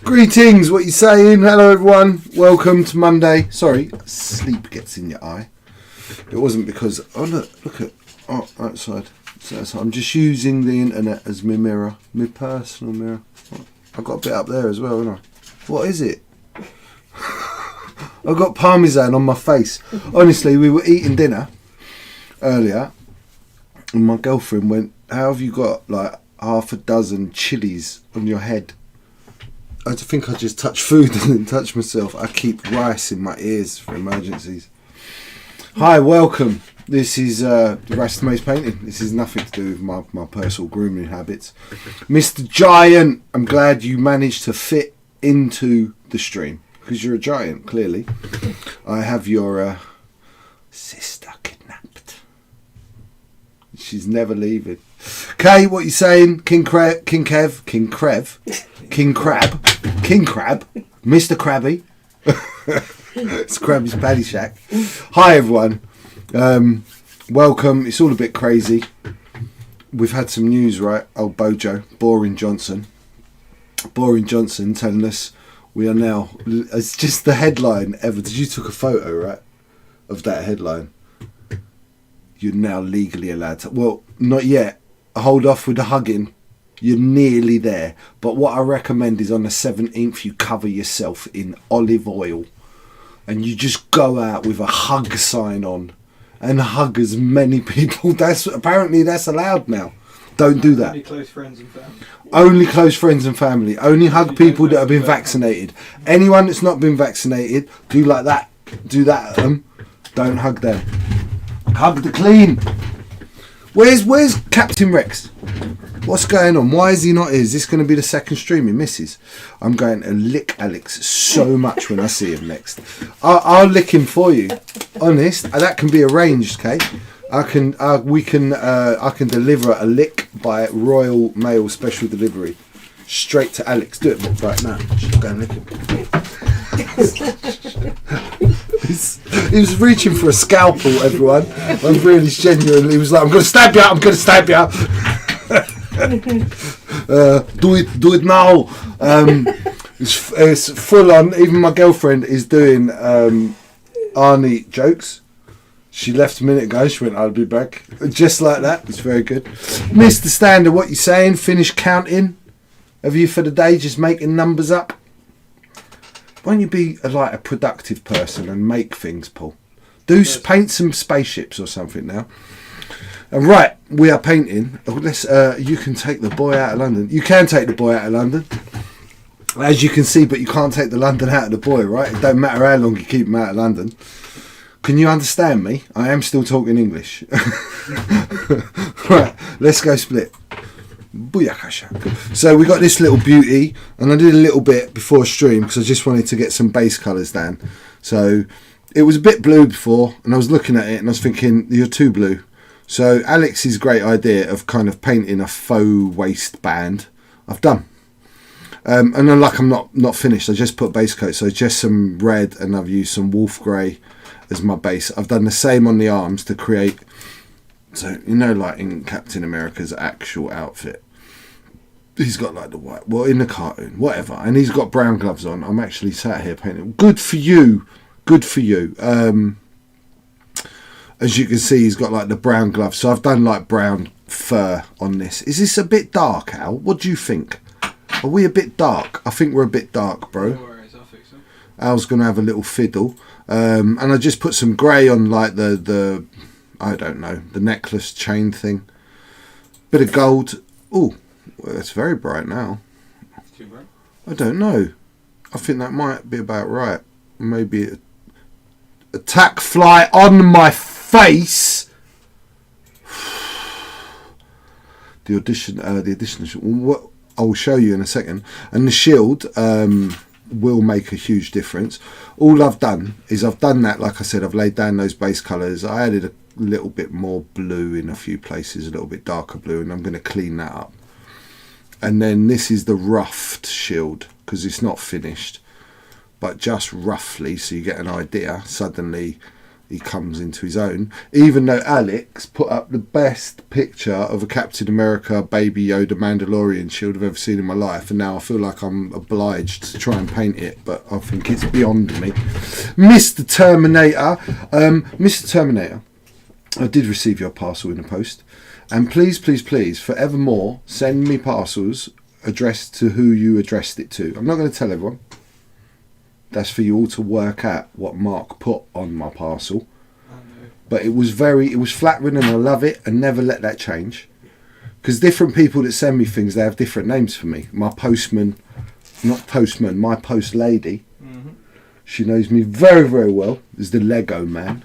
Greetings, what you saying? Hello everyone, welcome to Monday. Sorry, sleep gets in your eye. It wasn't because, oh look at, oh outside. So I'm just using the internet as my mirror, my personal mirror. I've got a bit up there as well, haven't I? What is it? I've got parmesan on my face. Honestly, we were eating dinner earlier and my girlfriend went, how have you got like half a dozen chilies on your head? I think I just touched food and didn't touch myself. I keep rice in my ears for emergencies. Hi, welcome. This is the Rasta Maze painting. This is nothing to do with my personal grooming habits. Mr. Giant, I'm glad you managed to fit into the stream because you're a giant, clearly. I have your sister kidnapped. She's never leaving. Kay, what you saying? King Crab, Mr. Krabby. It's Krabby's Paddy Shack. Hi everyone. Welcome. It's all a bit crazy. We've had some news, right? Old Bojo, Boring Johnson telling us we are now, it's just the headline ever. Did you took a photo, right, of that headline? You're now legally allowed to, well, not yet. Hold off with the hugging. You're nearly there. But what I recommend is on the 17th, you cover yourself in olive oil and you just go out with a hug sign on and hug as many people. Apparently that's allowed now. Don't do that. Only close friends and family. Only close friends and family. Only hug people that have been vaccinated. Anyone that's not been vaccinated, do like that. Do that at them. Don't hug them. Hug the clean. Where's Captain Rex? What's going on? Why is he not here? Is this going to be the second stream he misses? I'm going to lick Alex so much when I see him next. I'll lick him for you. Honest, that can be arranged, Kate. I can deliver a lick by Royal Mail special delivery straight to Alex. Do it right now. Just go and lick him. He was reaching for a scalpel, everyone. I'm really genuinely. He was like, I'm going to stab you. Do it now. It's full on. Even my girlfriend is doing Arnie jokes. She left a minute ago. She went, I'll be back. Just like that. It's very good. Mr. Standard, what you saying? Finish counting? Have you for the day just making numbers up? Why don't you be a productive person and make things, Paul? Paint some spaceships or something now. And right, we are painting. You can take the boy out of London. You can take the boy out of London, as you can see, but you can't take the London out of the boy, right? It don't matter how long you keep him out of London. Can you understand me? I am still talking English. Right, let's go split. Booyakasha. So we got this little beauty, and I did a little bit before stream because I just wanted to get some base colours down. So it was a bit blue before, and I was looking at it and I was thinking, you're too blue. So Alex's great idea of kind of painting a faux waistband, I've done. And then I'm not finished. I just put base coat, so just some red, and I've used some wolf grey as my base. I've done the same on the arms to create. So, like in Captain America's actual outfit, he's got like the white, well, in the cartoon, whatever, and he's got brown gloves on. I'm actually sat here painting. Good for you. As you can see, he's got like the brown gloves. So I've done like brown fur on this. Is this a bit dark, Al? What do you think? Are we a bit dark? I think we're a bit dark, bro. No worries, I'll fix it. Al's going to have a little fiddle. And I just put some grey on like the I don't know, the necklace chain thing. Bit of gold. Oh, well, it's very bright now. It's too bright? I don't know. I think that might be about right. Maybe attack fly on my face. The audition. What I'll show you in a second. And the shield will make a huge difference. All I've done is I've done that. Like I said, I've laid down those base colours. I added a little bit more blue in a few places, a little bit darker blue, and I'm going to clean that up. And then this is the roughed shield because it's not finished, but just roughly, so you get an idea. Suddenly he comes into his own. Even though Alex put up the best picture of a Captain America, Baby Yoda, Mandalorian shield I've ever seen in my life, and now I feel like I'm obliged to try and paint it, but I think it's beyond me. Mr. Terminator, I did receive your parcel in the post, and please, forevermore, send me parcels addressed to who you addressed it to. I'm not going to tell everyone. That's for you all to work out what Mark put on my parcel. But it was flattering, and I love it, and never let that change. Because different people that send me things, they have different names for me. My post lady, she knows me very, very well, is the Lego man,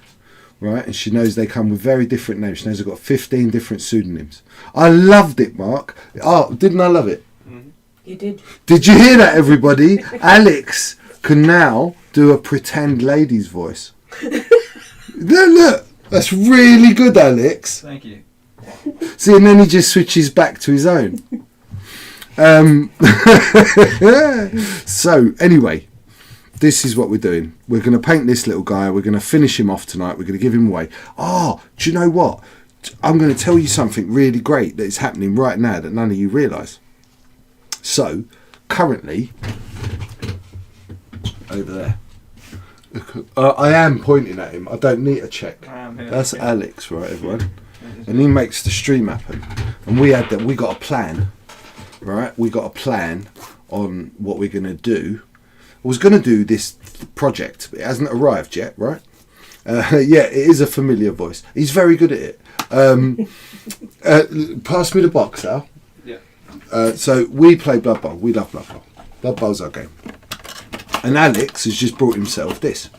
right? And she knows they come with very different names. She knows I've got 15 different pseudonyms. I loved it, Mark. Oh, didn't I love it? You did. Did you hear that, everybody? Alex can now do a pretend lady's voice. Look, that's really good, Alex. Thank you. See, and then he just switches back to his own. So, anyway, this is what we're doing. We're going to paint this little guy. We're going to finish him off tonight. We're going to give him away. Oh, do you know what? I'm going to tell you something really great that is happening right now that none of you realise. So, currently, over there, I am pointing at him. I don't need a check. That's Alex, right, everyone? And he makes the stream happen. And we got a plan, right? We got a plan on what we're going to do. I was going to do this project, but it hasn't arrived yet, right? Yeah, it is a familiar voice. He's very good at it. Pass me the box, Al. Yeah. So we play Blood Bowl. We love Blood Bowl. Blood Bowl's our game. And Alex has just brought himself this.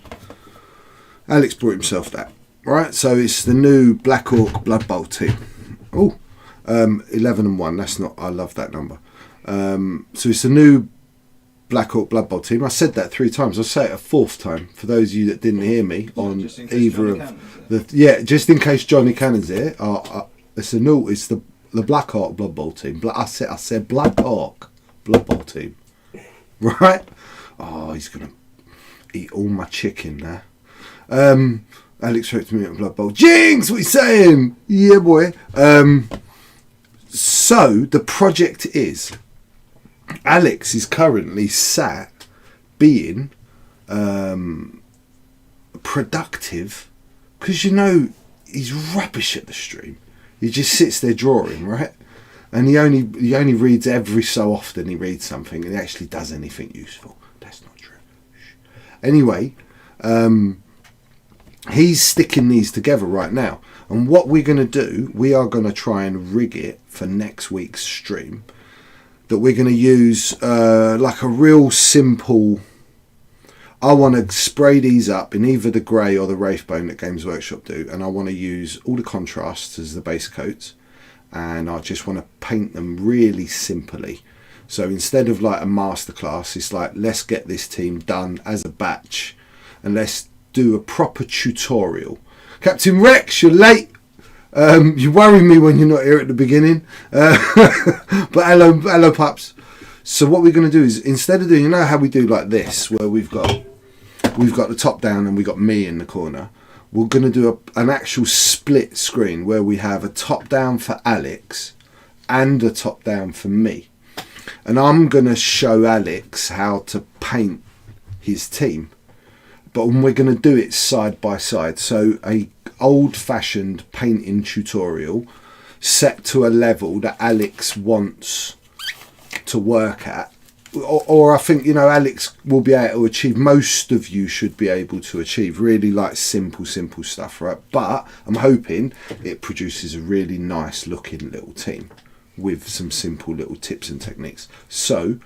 Alex brought himself that. Right? So it's the new Black Hawk Blood Bowl team. Oh, 11 and 1. That's not... I love that number. So it's the new Black Hawk Blood Bowl team. I said that 3 times. I'll say it a 4th time for those of you that didn't hear me on either of the... Yeah, just in case Johnny Cannon's here. It's the Black Hawk Blood Bowl team. I said Black Hawk Blood Bowl team. Right? Oh, he's going to eat all my chicken now. Alex wrote to me at Blood Bowl. Jinx, what are you saying? Yeah, boy. So, the project is... Alex is currently sat being productive because, you know, he's rubbish at the stream. He just sits there drawing, right? And he only reads every so often. He reads something and he actually does anything useful. That's not true. Anyway, he's sticking these together right now. And what we're going to do, we are going to try and rig it for next week's stream. That we're going to use like a real simple... I want to spray these up in either the grey or the Wraithbone that Games Workshop do. And I want to use all the contrasts as the base coats. And I just want to paint them really simply. So instead of like a masterclass, it's like, let's get this team done as a batch. And let's do a proper tutorial. Captain Rex, you're late. You worry me when you're not here at the beginning. But hello pups. So what we're going to do is, instead of doing, you know how we do like this, where we've got the top down and we've got me in the corner. We're going to do an actual split screen where we have a top down for Alex and a top down for me. And I'm going to show Alex how to paint his team. But we're going to do it side by side. So a old-fashioned painting tutorial set to a level that Alex wants to work at. Or I think, you know, Alex will be able to achieve, most of you should be able to achieve really like simple stuff, right? But I'm hoping it produces a really nice looking little team with some simple little tips and techniques. So,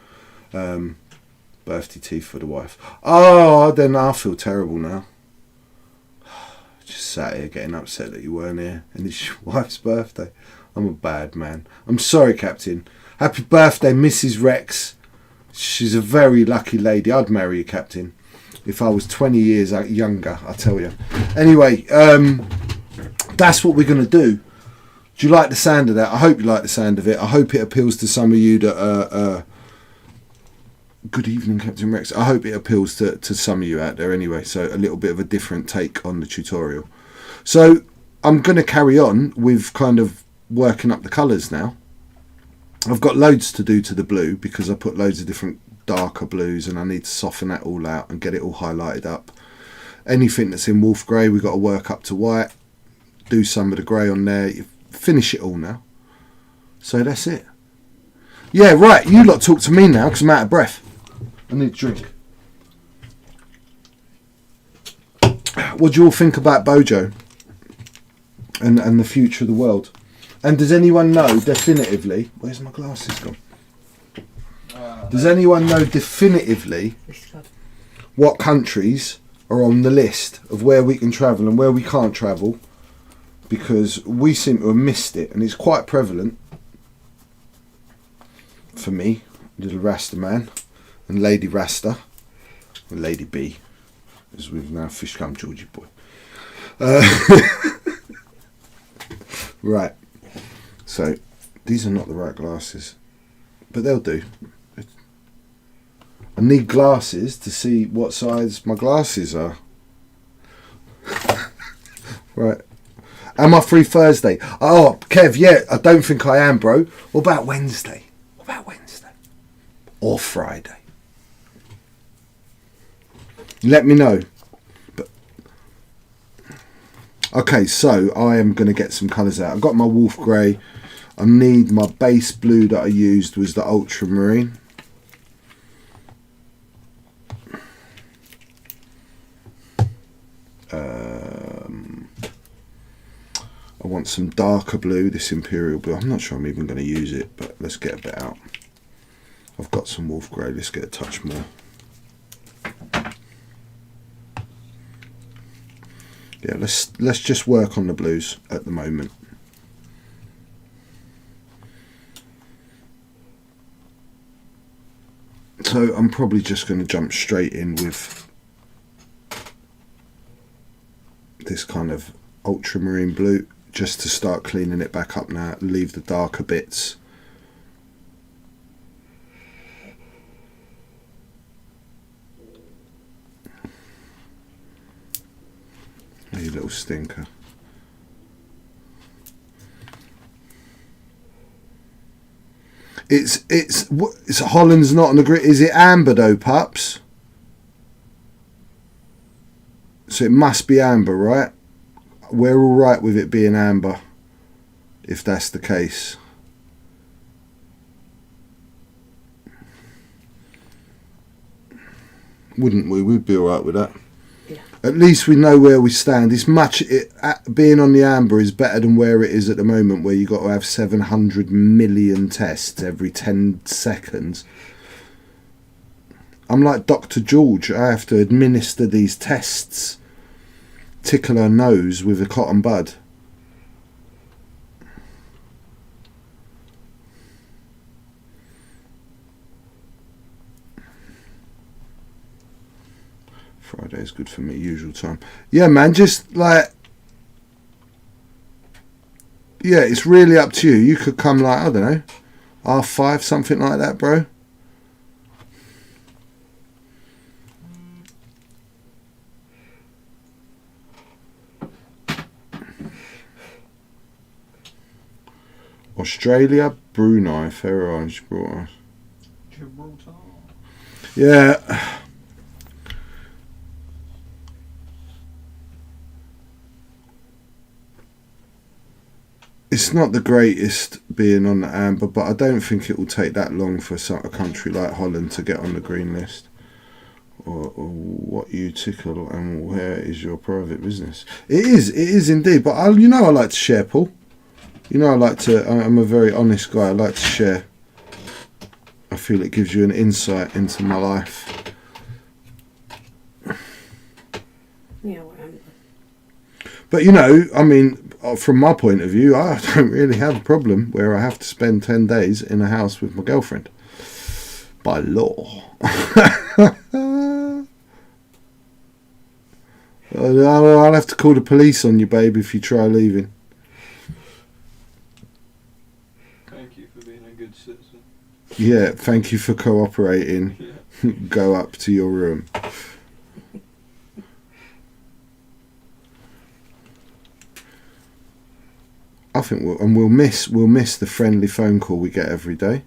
birthday teeth for the wife. Oh, then I feel terrible now. Just sat here getting upset that you weren't here and it's your wife's birthday. I'm a bad man. I'm sorry, Captain. Happy birthday, Mrs. Rex. She's a very lucky lady. I'd marry you, Captain, if I was 20 years younger, I tell you. Anyway, that's what we're going to do. Do you like the sound of that? I hope you like the sound of it. I hope it appeals to some of you that Good evening, Captain Rex. I hope it appeals to some of you out there anyway, so a little bit of a different take on the tutorial. So I'm going to carry on with kind of working up the colours now. I've got loads to do to the blue because I put loads of different darker blues and I need to soften that all out and get it all highlighted up. Anything that's in wolf grey we've got to work up to white, do some of the grey on there, finish it all now. So that's it. Yeah, right, you lot talk to me now because I'm out of breath. I need a drink. What do you all think about Bojo and the future of the world? And does anyone know definitively... Where's my glasses gone? Does anyone know definitively what countries are on the list of where we can travel and where we can't travel? Because we seem to have missed it, and it's quite prevalent for me, little Rasta man, and Lady Rasta, and Lady B, as we've now fish come Georgie boy. Right, so these are not the right glasses, but they'll do. I need glasses to see what size my glasses are. Right. Am I free Thursday? Oh, Kev, yeah, I don't think I am, bro. What about Wednesday? What about Wednesday? Or Friday? Let me know. But okay, so I am going to get some colours out. I've got my wolf grey. I need my base blue that I used was the ultramarine. I want some darker blue, this imperial blue. I'm not sure I'm even going to use it, but let's get a bit out. I've got some wolf grey, let's get a touch more. Yeah, let's just work on the blues at the moment. So I'm probably just going to jump straight in with this kind of ultramarine blue, just to start cleaning it back up now, leave the darker bits. You little stinker. It's Holland's not on the grid. Is it amber though, pups? So it must be amber, right? We're all right with it being amber, if that's the case. Wouldn't we? We'd be all right with that. Yeah. At least we know where we stand. Being on the amber is better than where it is at the moment, where you've got to have 700 million tests every 10 seconds. I'm like Dr. George. I have to administer these tests. Tickle her nose with a cotton bud. Friday is good for me, usual time. Yeah, man, just like... Yeah, it's really up to you. You could come like, I don't know, 5:30, something like that, bro. Australia, Brunei, Faroe Islands, Gibraltar. Yeah. It's not the greatest being on the amber, but I don't think it will take that long for a country like Holland to get on the green list. Or what you tickle and where is your private business? It is indeed. But I like to share, Paul. I'm a very honest guy. I like to share. I feel it gives you an insight into my life. Yeah, whatever. But from my point of view, I don't really have a problem where I have to spend 10 days in a house with my girlfriend. By law. I'll have to call the police on you, babe, if you try leaving. Thank you for being a good citizen. Yeah, thank you for cooperating. Yeah. go up to your room. I think we'll miss the friendly phone call we get every day.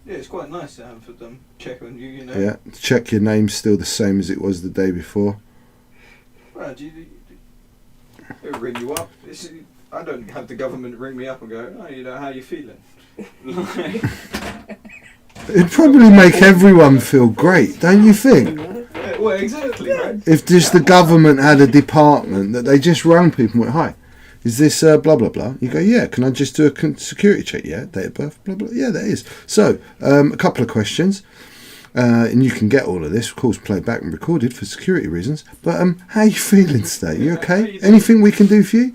Yeah, it's quite nice to have them check on you, you know. Yeah, check your name's still the same as it was the day before. Well, they'll ring you up. I don't have the government ring me up and go, oh, you know, how you feeling? It'd probably make everyone feel great, don't you think? Yeah, well, exactly, right? If just the government had a department that they just rang people and went, hi, is this blah, blah, blah? You go, yeah, can I just do a security check? Yeah, date of birth, blah, blah. Yeah, that is. So, a couple of questions. And you can get all of this, of course, played back and recorded for security reasons. But how are you feeling today? You okay? Anything we can do for you?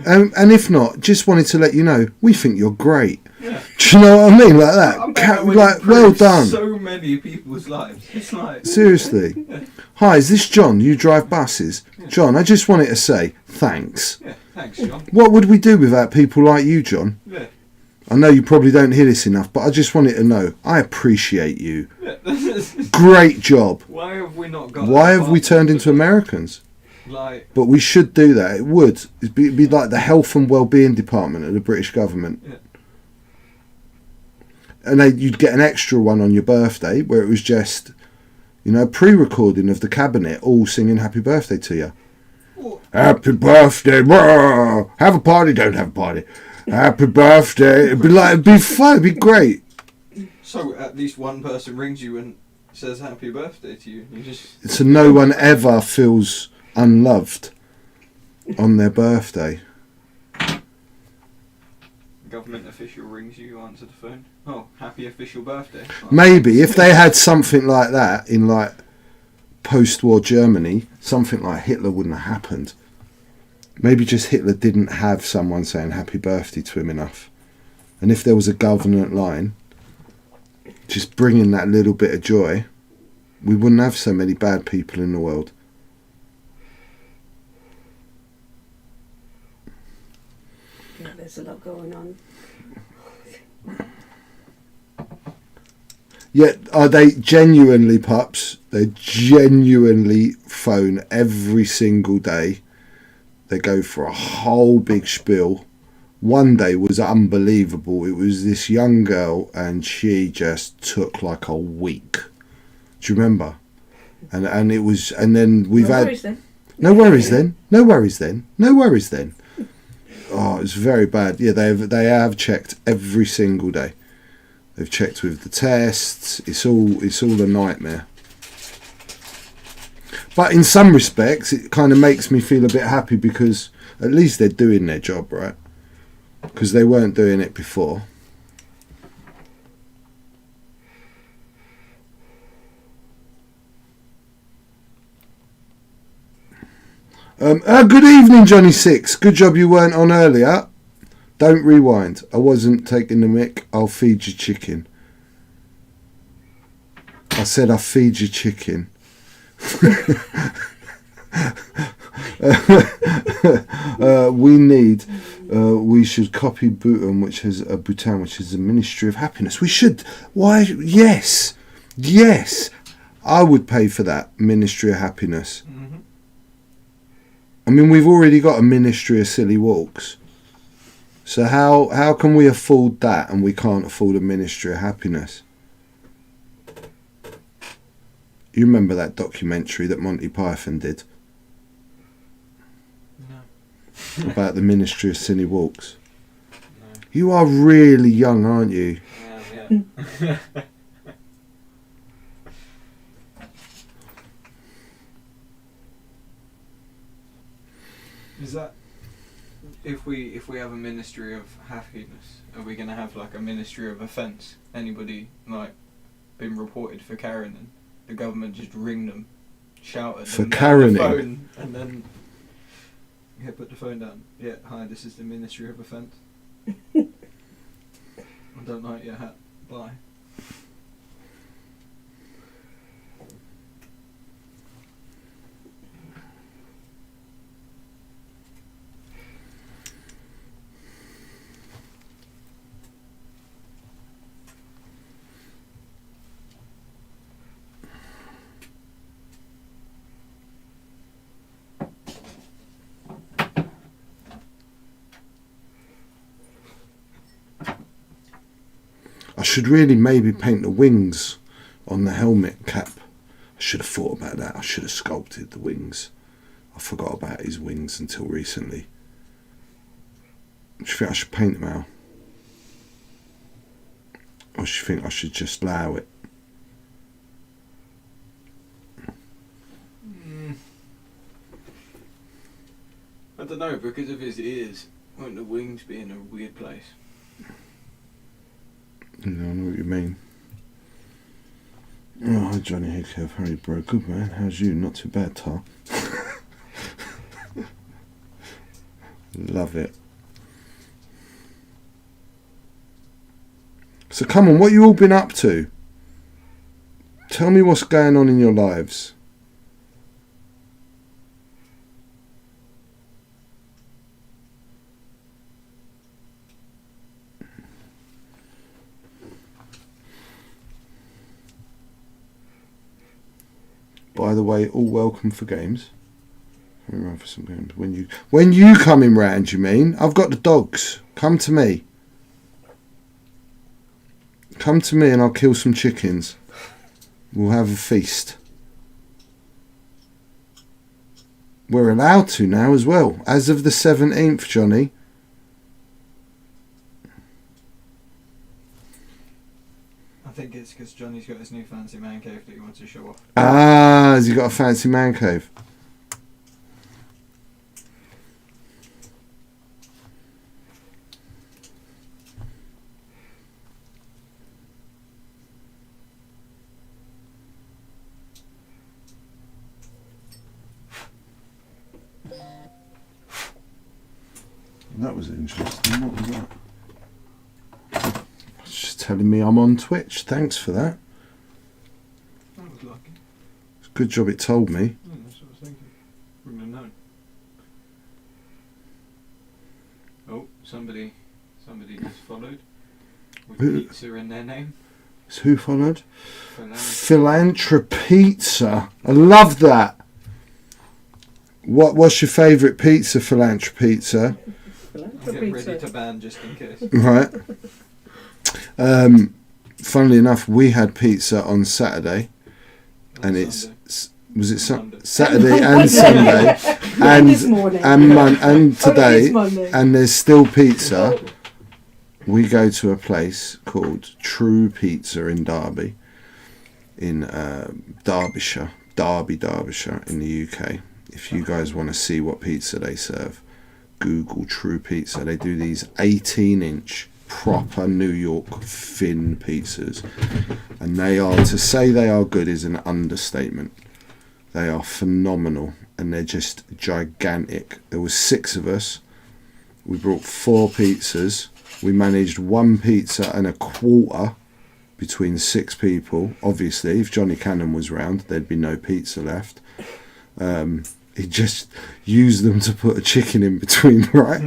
And if not, just wanted to let you know, we think you're great. Yeah. Do you know what I mean? Like that. Like, well done. So many people's lives. It's like... Seriously. Hi, is this John? You drive buses? Yeah. John, I just wanted to say thanks. Yeah, thanks, John. What would we do without people like you, John? Yeah. I know you probably don't hear this enough, but I just wanted to know, I appreciate you. Yeah. Great job. Why have we not got... Why have we turned into Americans? Like... But we should do that. It would. It'd be like the health and well-being department of the British government. Yeah. And you'd get an extra one on your birthday where it was just, pre-recording of the cabinet all singing happy birthday to you. What? Happy birthday. Whoa. Have a party, don't have a party. Happy birthday. It'd be fun. It'd be great. So at least one person rings you and says happy birthday to you. So no one ever feels unloved on their birthday. Government official rings you, answer the phone. Oh, happy official birthday. Maybe if they had something like that in like post-war Germany, something like Hitler wouldn't have happened. Maybe just Hitler didn't have someone saying happy birthday to him enough. And if there was a government line just bringing that little bit of joy, we wouldn't have so many bad people in the world. Yeah, there's a lot going on. Yet, are they genuinely pups? They genuinely phone every single day. They go for a whole big spiel. One day was unbelievable. It was this young girl and she just took like a week. Do you remember? And it was, and then we've No had... worries then. No worries then. No worries then. No worries then. Oh, it's very bad. Yeah, they have checked every single day. They've checked with the tests. It's all a nightmare. But in some respects, it kind of makes me feel a bit happy because at least they're doing their job, right? Because they weren't doing it before. Good evening, Johnny Six. Good job you weren't on earlier. Don't rewind. I wasn't taking the mick. I'll feed you chicken. I said I'll feed you chicken. We should copy Bhutan, which has a Ministry of Happiness. We should. Why? Yes. I would pay for that Ministry of Happiness. Mm-hmm. I mean, we've already got a Ministry of Silly Walks. So how can we afford that and we can't afford a Ministry of Happiness? You remember that documentary that Monty Python did? No. About the Ministry of Silly Walks? No. You are really young, aren't you? Yeah. Is that if we have a Ministry of Happiness, are we gonna have like a Ministry of Offence? Anybody like been reported for carrying, the government just ring them, shout at them on the phone, and then put the phone down. Yeah, hi, this is the Ministry of Offence. I don't like your hat. Bye. should really maybe paint the wings on the helmet cap. I should have thought about that. I should have sculpted the wings. I forgot about his wings until recently. Do you think I should paint them out? Or do you think I should just allow it? I don't know, because of his ears, won't the wings be in a weird place? I know what you mean. Oh, hi Johnny Hickey, very bro. Good man, how's you? Not too bad, Tar. Love it. So come on, what you all been up to? Tell me what's going on in your lives. By the way, all welcome for games. Coming round for some games. When you coming round, you mean? I've got the dogs. Come to me. Come to me and I'll kill some chickens. We'll have a feast. We're allowed to now as well. As of the 17th, Johnny. I think it's because Johnny's got his new fancy man cave that he wants to show off. Ah, has he got a fancy man cave? That was interesting. What was that? It's just telling me I'm on Twitch. Thanks for that. That was lucky. It's a good job it told me. Yeah, that's what I was thinking. Wouldn't have known. Oh, somebody just followed. With pizza in their name. So who followed? Philanthropy. Philantropizza. I love that. What's your favourite pizza, Philantropizza? Get ready to ban just in case. Right. Funnily enough, we had pizza on Saturday, and Saturday and Sunday, and today, and there's still pizza. We go to a place called True Pizza in Derby, in Derbyshire, Derbyshire in the UK. If you guys want to see what pizza they serve, Google True Pizza. They do these 18-inch proper New York thin pizzas, and to say they are good is an understatement. They are phenomenal, and they're just gigantic. There was 6 of us. We brought 4 pizzas. We managed 1 pizza and a quarter between 6 people. Obviously, if Johnny Cannon was round, there'd be no pizza left. He just used them to put a chicken in between, right?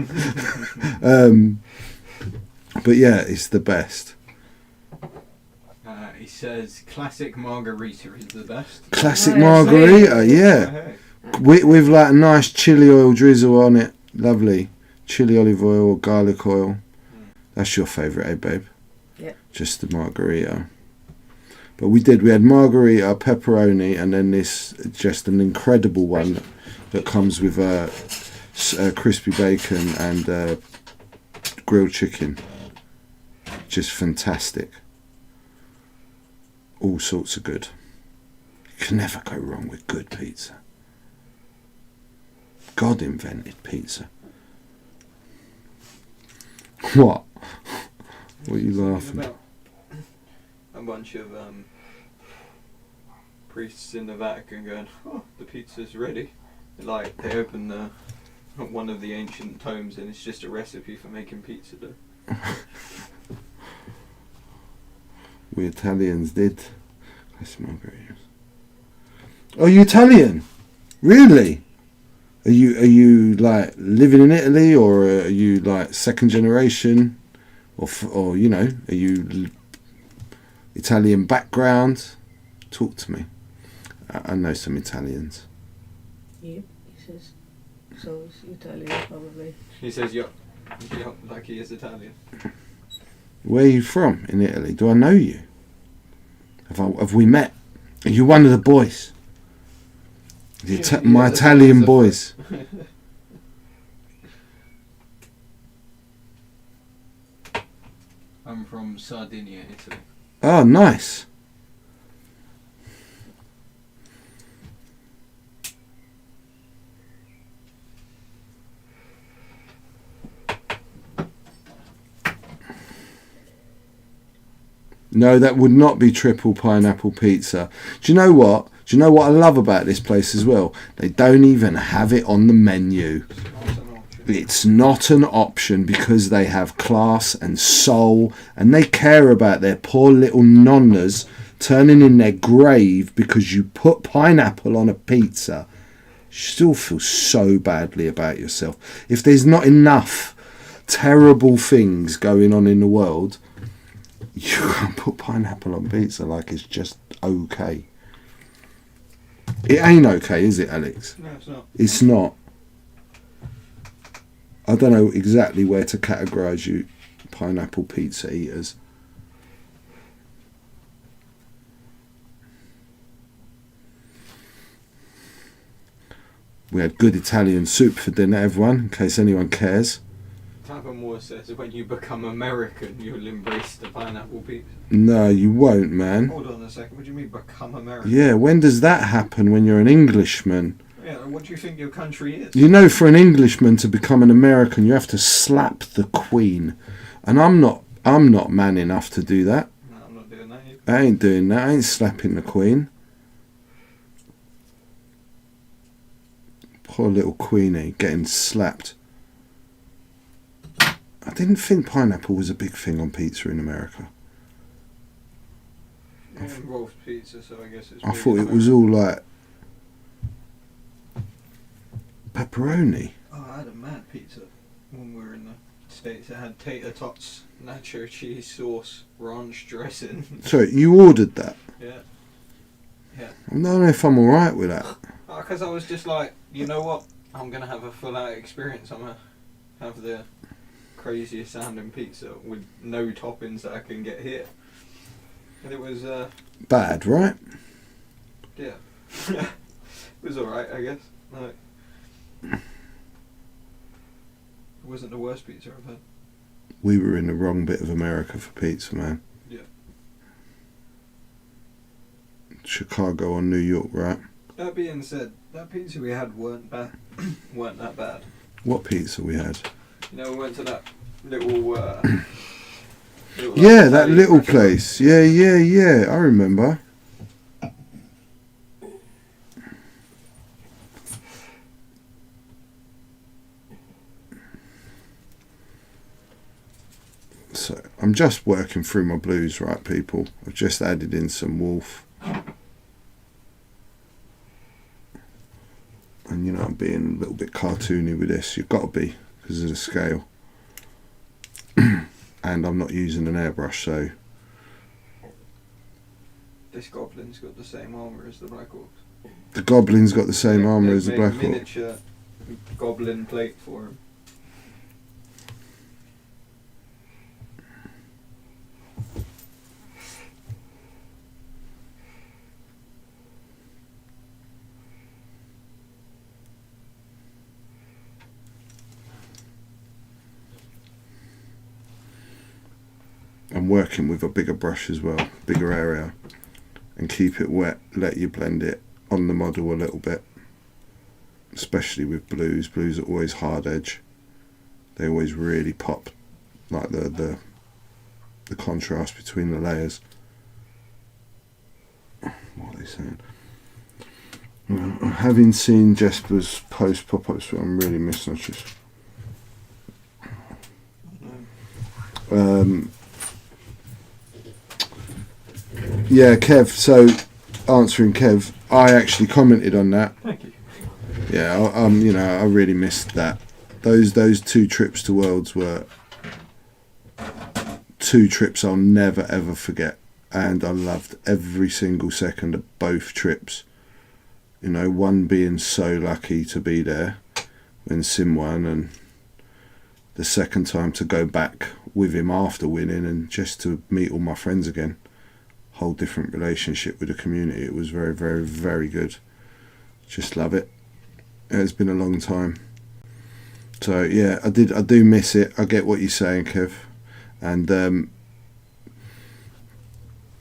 But yeah, it's the best. He says classic margarita is the best. Classic margarita, yeah. With like a nice chili oil drizzle on it. Lovely. Chili olive oil or garlic oil. That's your favourite, eh, babe? Yeah. Just the margarita. But we had margarita, pepperoni, and then this, just an incredible one that comes with crispy bacon and grilled chicken. Just fantastic. All sorts of good. You can never go wrong with good pizza. God invented pizza. What? What are you laughing at? A bunch of priests in the Vatican going, oh, the pizza's ready. Like, they open one of the ancient tomes and it's just a recipe for making pizza dough. We Italians did. Oh, you Italian? Really? Are you like living in Italy, or are you like second generation, or you know, are you Italian background? Talk to me. I know some Italians. Yeah, he says. So it's Italian, probably. He says, yup, like he is Italian. Where are you from in Italy? Do I know you? Have we met? Are you one of the boys? My Italian boys. I'm from Sardinia, Italy. Oh, nice. No, that would not be triple pineapple pizza. Do you know what? Do you know what I love about this place as well? They don't even have it on the menu. It's not an option because they have class and soul, and they care about their poor little nonnas turning in their grave because you put pineapple on a pizza. You still feel so badly about yourself. If there's not enough terrible things going on in the world, you can't put pineapple on pizza like it's just okay. It ain't okay, is it, Alex? No, it's not. It's not. I don't know exactly where to categorise you pineapple pizza eaters. We had good Italian soup for dinner, everyone, in case anyone cares. Moore says when you become American, you'll embrace the pineapple pizza. No, you won't, man. Hold on a second. What do you mean become American? Yeah, when does that happen when you're an Englishman? Yeah, what do you think your country is? You know, for an Englishman to become an American, you have to slap the Queen. And I'm not man enough to do that. No, I'm not doing that either. I ain't doing that. I ain't slapping the Queen. Poor little Queenie getting slapped. I didn't think pineapple was a big thing on pizza in America. It involves pizza, so I guess it's. I thought it was all like pepperoni. Oh, I had a mad pizza when we were in the States. It had tater tots, nacho cheese sauce, ranch dressing. So you ordered that? Yeah. Yeah. I don't know if I'm alright with that. Because I was just like, you know what? I'm going to have a full out experience. I'm going to have the craziest sounding pizza with no toppings that I can get here. And it was... Bad, right? Yeah. It was alright, I guess. Like, it wasn't the worst pizza I've had. We were in the wrong bit of America for pizza, man. Yeah. Chicago or New York, right? That being said, that pizza we had weren't that bad. What pizza we had? You know, we went to that little... Yeah, that little place. Yeah, I remember. So, I'm just working through my blues, right, people? I've just added in some Wolf. And, you know, I'm being a little bit cartoony with this. You've got to be, because of the scale. And I'm not using an airbrush, so... This goblin's got the same armour as the Black Orcs. The goblin's got the same armour as the Black They made a Orc. miniature goblin plate for him. I'm working with a bigger brush as well, bigger area, and keep it wet, let you blend it on the model a little bit, especially with blues. Blues are always hard edge. They always really pop, like the contrast between the layers. What are they saying? Having seen Jesper's post pop-ups, I'm really missing it. Yeah, Kev, so answering Kev, I actually commented on that. Thank you. Yeah, you know, I really missed that. Those 2 trips to Worlds were 2 trips I'll never ever forget, and I loved every single second of both trips. You know, one being so lucky to be there when Sim won, and the second time to go back with him after winning, and just to meet all my friends again. Whole different relationship with the community. It was very, very, very good. Just love it. It's been a long time. So yeah, I do miss it. I get what you're saying, Kev. And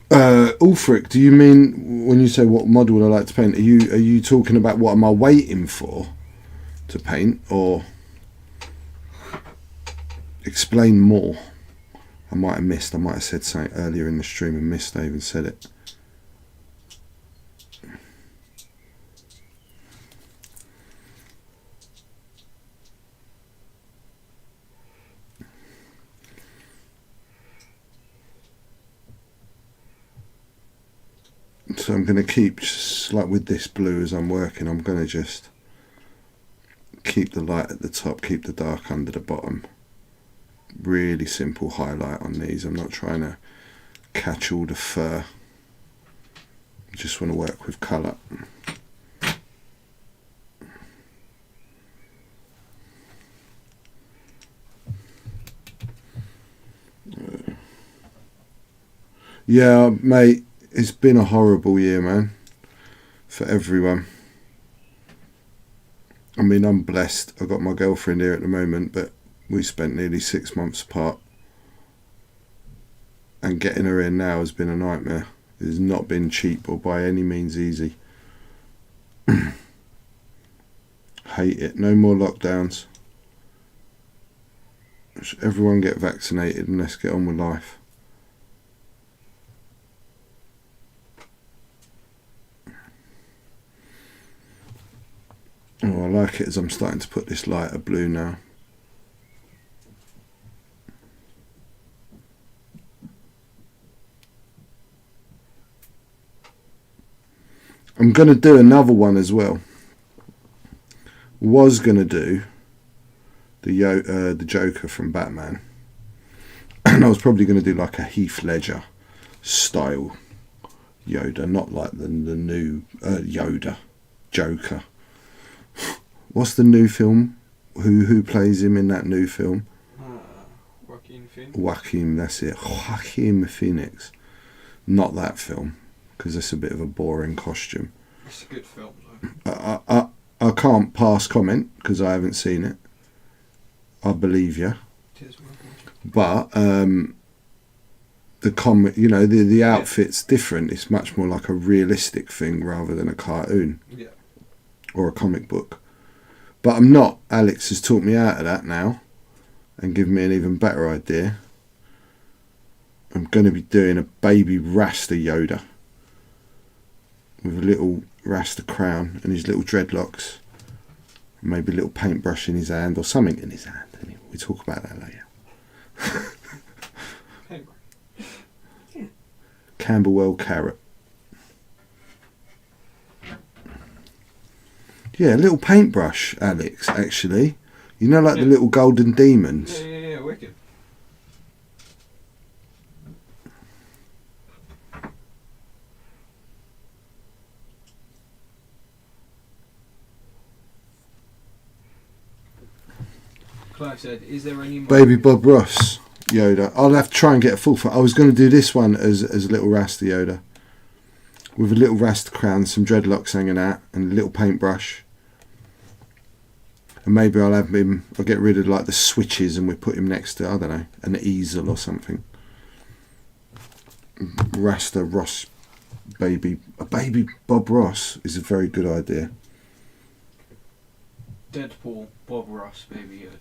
Ulfric, do you mean when you say what model would I like to paint? Are you talking about what am I waiting for to paint, or explain more? I might have said something earlier in the stream and missed. I even said it. So I'm going to keep, just like with this blue as I'm working, I'm going to just keep the light at the top, keep the dark under the bottom. Really simple highlight on these. I'm not trying to catch all the fur. I just want to work with colour. Yeah, mate, it's been a horrible year, man, for everyone. I mean, I'm blessed. I've got my girlfriend here at the moment, but we spent nearly 6 months apart, and getting her in now has been a nightmare. It has not been cheap or by any means easy. Hate it. No more lockdowns. Everyone get vaccinated and let's get on with life. Oh, I like it as I'm starting to put this lighter blue now. I'm going to do another one as well. Was going to do the Joker from Batman. And I was probably going to do like a Heath Ledger style Yoda, not like the new Yoda Joker. What's the new film? Who plays him in that new film? Joaquin Phoenix. Joaquin, that's it. Joaquin Phoenix. Not that film, because it's a bit of a boring costume. It's a good film, though. I can't pass comment because I haven't seen it. I believe you. But the the outfit's different. It's much more like a realistic thing rather than a cartoon. Yeah. Or a comic book. But I'm not. Alex has talked me out of that now and given me an even better idea. I'm going to be doing a baby Rasta Yoda with a little Rasta crown and his little dreadlocks. Maybe a little paintbrush in his hand or something in his hand. Anyway, we talk about that later. Camberwell carrot. Yeah, a little paintbrush, Alex, actually. You know, like the little golden demons. Yeah, wicked. Clive said, is there any more... Baby Bob Ross Yoda. I'll have to try and get a full... I was going to do this one as a little Rasta Yoda. With a little Rasta crown, some dreadlocks hanging out, and a little paintbrush. And maybe I'll get rid of like the switches and we put him next to, I don't know, an easel or something. Rasta Ross a baby Bob Ross is a very good idea. Deadpool Bob Ross Baby Yoda.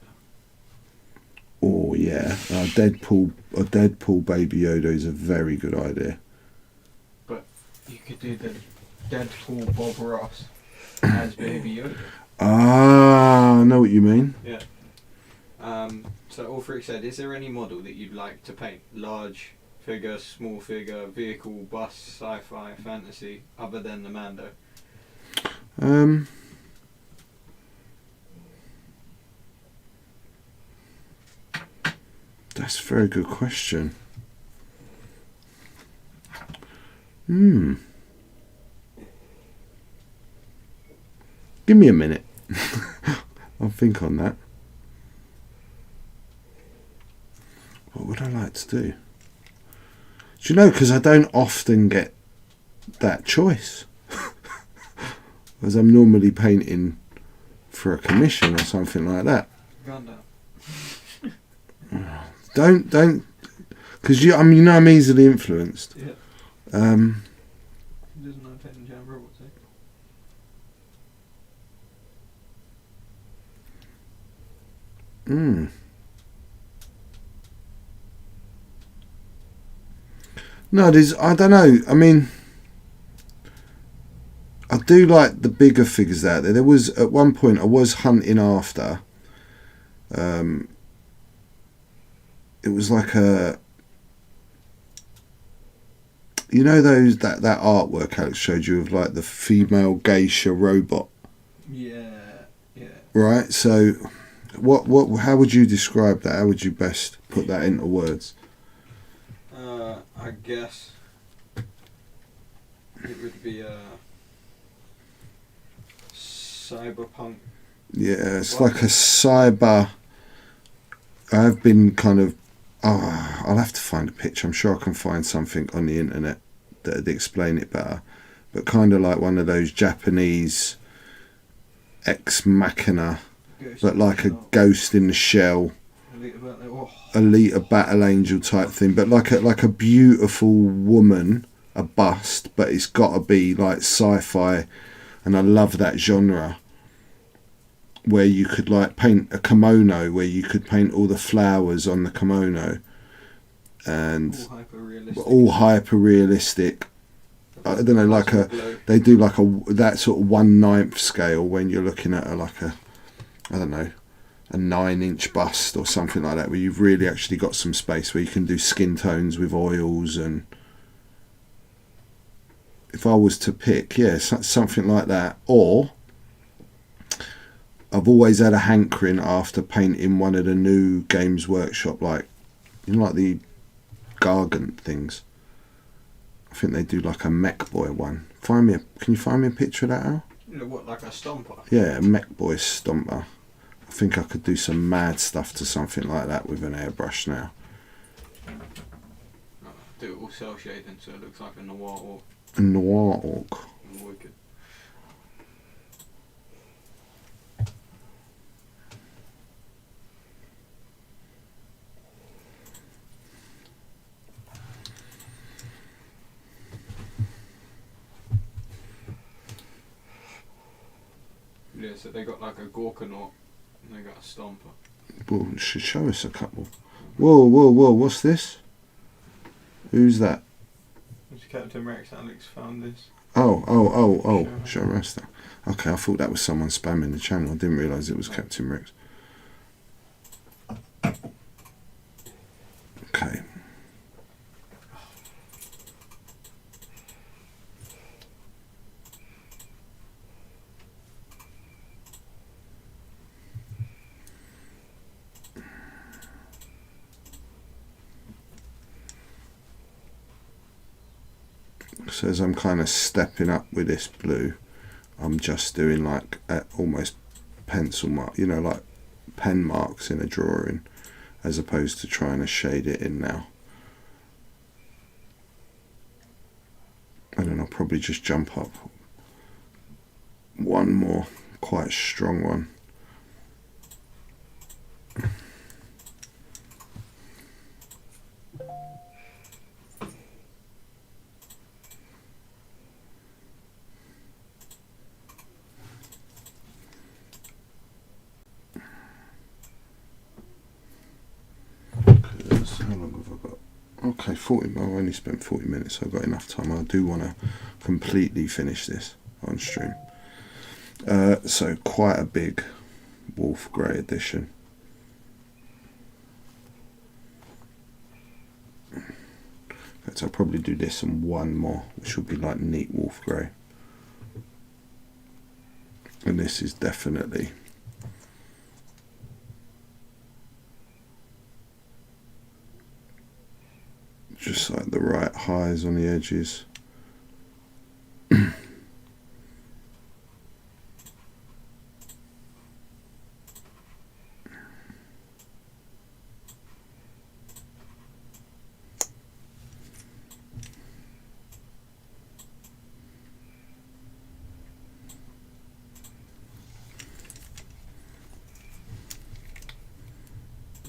Oh yeah, a Deadpool Baby Yoda is a very good idea. But you could do the Deadpool Bob Ross as Baby Yoda. Ah, I know what you mean. Yeah. So Ulfric said, is there any model that you'd like to paint? Large figure, small figure, vehicle, bus, sci-fi, fantasy, other than the Mando? That's a very good question. Give me a minute. I'll think on that. Oh, What would I like to do? Do you know, because I don't often get that choice. As I'm normally painting for a commission or something like that. Gundam. Don't, because I'm easily influenced. Yeah. He doesn't know painting giant robots, eh? No, I don't know. I mean, I do like the bigger figures out there. There was, at one point, I was hunting after. It was like a, you know, that artwork Alex showed you of like the female geisha robot. Yeah. Right. So, how would you describe that? How would you best put that into words? I guess it would be a cyberpunk. Yeah, it's like a cyber. I've been kind of. Oh, I'll have to find a picture. I'm sure I can find something on the internet that'd explain it better. But kind of like one of those Japanese ex machina, but like a ghost in the shell, Alita Battle Angel type thing. But like a beautiful woman, a bust, but it's got to be like sci-fi, and I love that genre. Where you could like paint a kimono, where you could paint all the flowers on the kimono, and all hyper realistic. I don't know, like they do like that sort of 1/9 scale when you're looking at a 9-inch bust or something like that, where you've really actually got some space where you can do skin tones with oils. And if I was to pick, something like that. Or I've always had a hankering after painting one of the new Games Workshop, like the Gargant things. I think they do like a Mech Boy one. Can you find me a picture of that, Al? What, like a stomper? Yeah, a Mech Boy stomper. I think I could do some mad stuff to something like that with an airbrush now. Do it all cell shading so it looks like a noir orc. A noir orc. Wicked. Yeah, so they got like a Gorkanaut and they got a Stomper. Well, you should show us a couple. Whoa, what's this? Who's that? It's Captain Rex. Alex found this. Oh, show us that. Okay, I thought that was someone spamming the channel. I didn't realise it was Captain Rex. Okay. So as I'm kind of stepping up with this blue, I'm just doing like almost pencil mark, like pen marks in a drawing, as opposed to trying to shade it in now. And then I'll probably just jump up one more quite strong one. How long have I got? Okay, 40. I've only spent 40 minutes, so I've got enough time. I do want to completely finish this on stream. So quite a big Wolf Grey edition. In fact, I'll probably do this and one more, which will be like neat Wolf Grey. And this is definitely just like the right highs on the edges.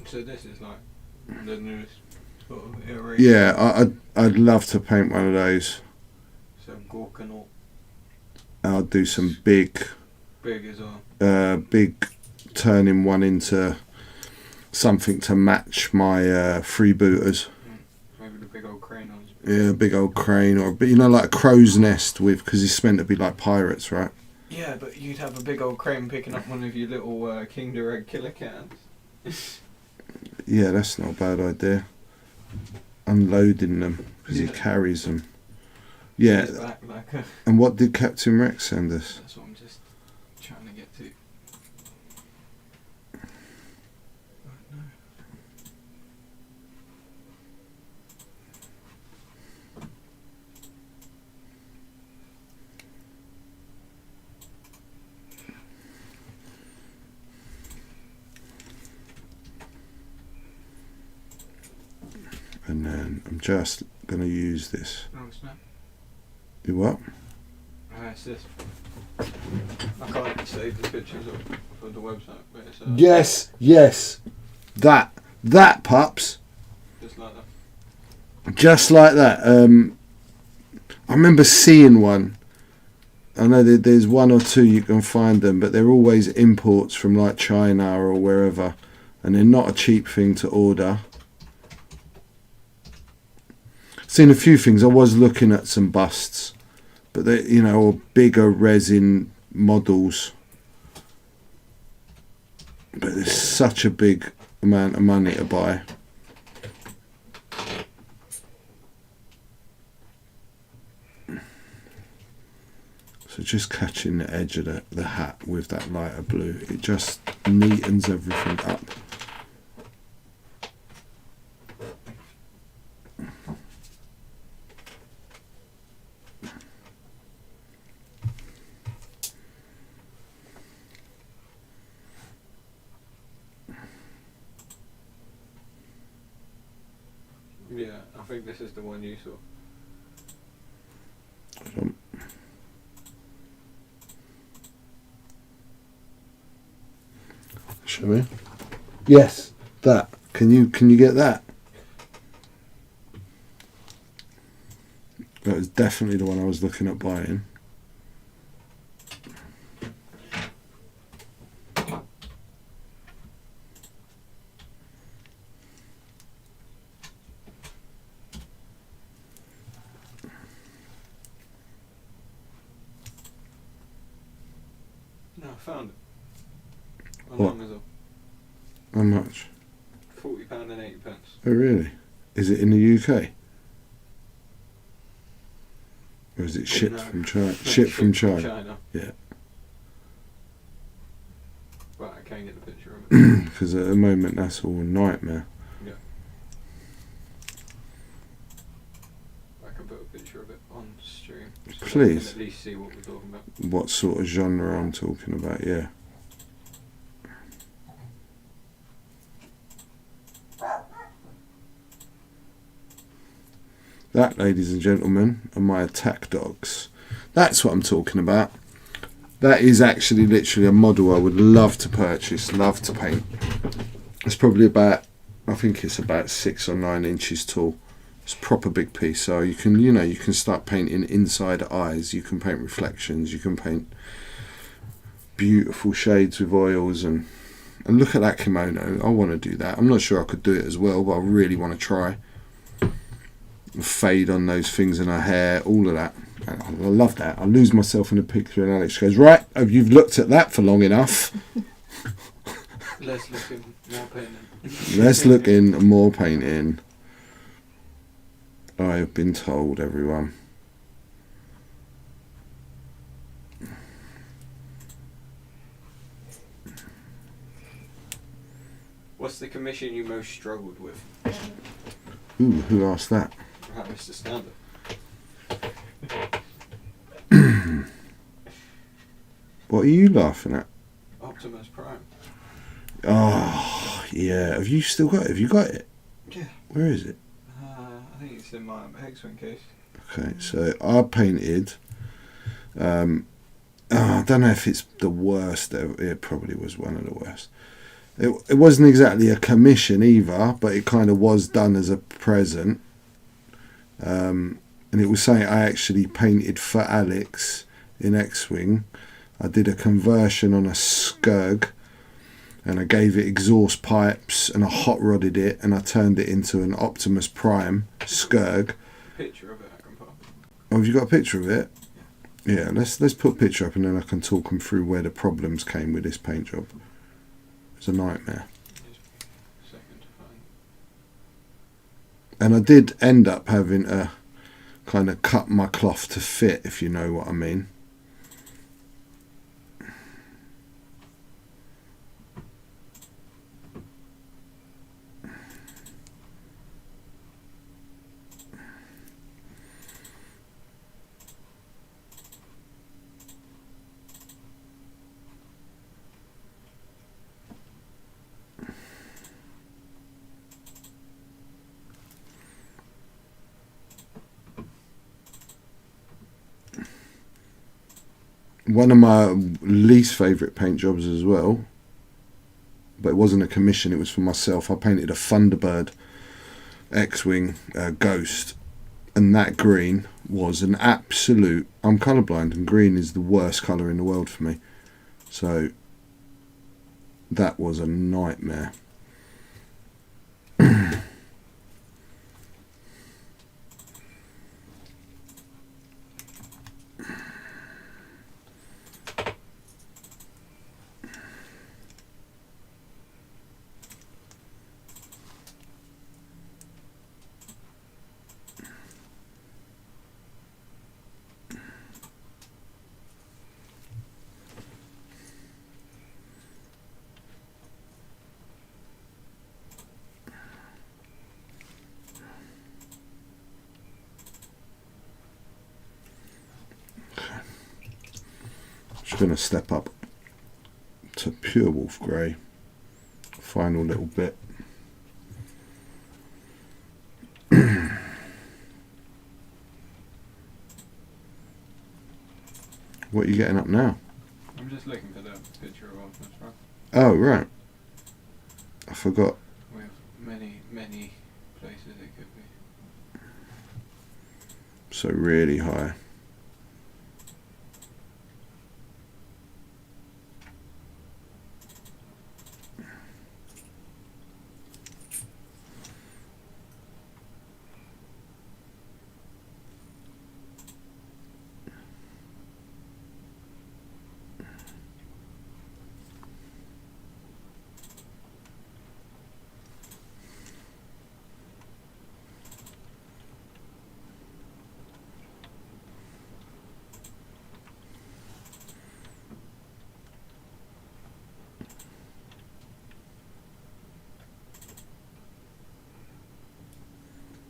So this is like the newest sort of area. Yeah, I'd love to paint one of those. So Gorkanaut. I'll do some big As well. Big turning one into something to match my freebooters. Maybe the big old crane on. Yeah, big old crane, or like a crow's nest with, because it's meant to be like pirates, right? Yeah, but you'd have a big old crane picking up one of your little King Direct killer cats. Yeah, that's not a bad idea. Unloading them because he carries them. Yeah. Back like a... And what did Captain Rex send us? That's what I'm just trying to get to. And then I'm just going to use this. Oh, snap. Do what? It's this. I can't save the pictures of the website, but it's Yes. That pups. just like that. Just like that. I remember seeing one. I know that there's one or two you can find them, but they're always imports from like China or wherever, and they're not a cheap thing to order. Seen a few things. I was looking at some busts, but they, or bigger resin models. But there's such a big amount of money to buy. So just catching the edge of the hat with that lighter blue, it just neatens everything up. Yeah, I think this is the one you saw. Show me. Yes, that. Can you get that? That was definitely the one I was looking at buying. No, I found it. On What? Amazon. How much? £40.80. Oh, really? Is it in the UK? Or is it shipped No. from China? Shipped from China. Yeah. But I can't get the picture of it. Because at the moment that's all a nightmare. Yeah. I can put a picture of it on stream. So Please. You can at least see what we're talking about. What sort of genre I'm talking about, yeah. That, ladies and gentlemen, are my attack dogs. That's what I'm talking about. That is actually literally a model I would love to purchase, love to paint. It's probably about, I think it's about 6 or 9 inches tall. It's a proper big piece. So you can, you can start painting inside eyes. You can paint reflections. You can paint beautiful shades with oils and look at that kimono. I want to do that. I'm not sure I could do it as well, but I really want to try. Fade on those things in her hair, all of that. I love that. I lose myself in a picture and Alex goes, right, you've looked at that for long enough. Let's look in more painting. Let's look in more painting. I have been told, everyone. What's the commission you most struggled with? Ooh, who asked that? Right, Mr. Standard. What are you laughing at? Optimus Prime. Oh, yeah. Have you still got it? Have you got it? Yeah. Where is it? I think it's in my X-Wing case. Okay, so I painted. I don't know if it's the worst. It probably was one of the worst. It wasn't exactly a commission either, but it kind of was done as a present. And it was something I actually painted for Alex in X-Wing. I did a conversion on a Skurg, and I gave it exhaust pipes, and I hot rodded it, and I turned it into an Optimus Prime Skurg. Picture of it I can put. Oh, have you got a picture of it? Yeah, let's put a picture up, and then I can talk them through where the problems came with this paint job. It's a nightmare. Second to find. And I did end up having to kind of cut my cloth to fit, if you know what I mean. One of my least favourite paint jobs as well, but it wasn't a commission, it was for myself. I painted a Thunderbird X-Wing Ghost, and that green was an absolute... I'm colourblind, and green is the worst colour in the world for me. So that was a nightmare. Just going to step up to pure wolf grey. Final little bit. What are you getting up now? I'm just looking for the picture of Optimus Prime. Oh, right. I forgot. We have many places it could be. So really high.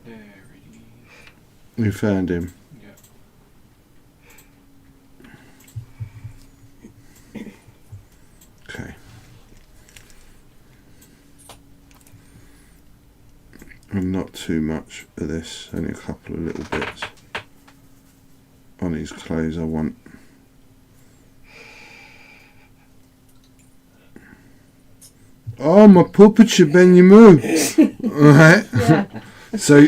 There it is. We found him. Yeah. Okay. And not too much of this, only a couple of little bits on his clothes I want. Oh, my puppetry, Ben, you move. Alright. Yeah. So,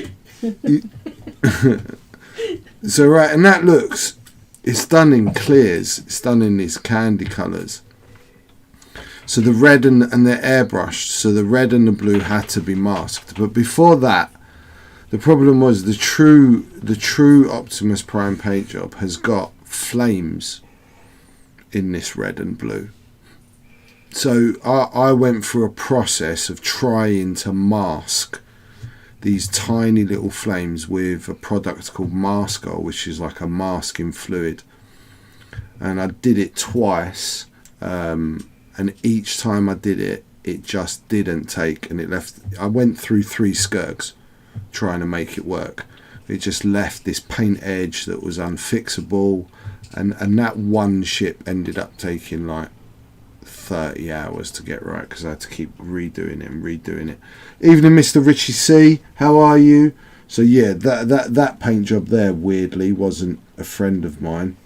so right, and that looks, it's done in clears, it's done in these candy colours. So the red and they're airbrushed, so the red and the blue had to be masked. But before that, the problem was the true Optimus Prime paint job has got flames in this red and blue. So I went through a process of trying to mask these tiny little flames with a product called Maskol, which is like a masking fluid. And I did it twice, and each time I did it, it just didn't take, and it left. I went through 3 Skurgs trying to make it work. It just left this paint edge that was unfixable, and that one ship ended up taking like 30 hours to get right because I had to keep redoing it. Evening, Mr. Richie C. How are you? So yeah, that paint job there weirdly wasn't a friend of mine.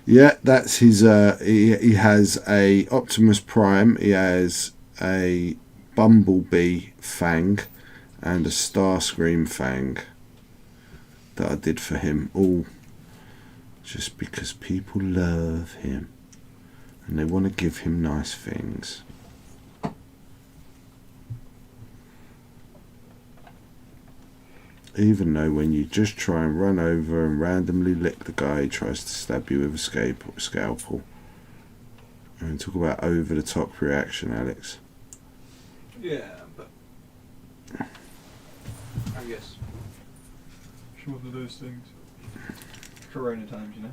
Yeah, that's his. He has a Optimus Prime. He has a Bumblebee Fang and a Starscream Fang that I did for him. All just because people love him and they want to give him nice things. Even though when you just try and run over and randomly lick the guy who tries to stab you with a scalpel. I mean, talk about over the top reaction, Alex. Yeah, but I guess it's one of those things. Corona times, you know.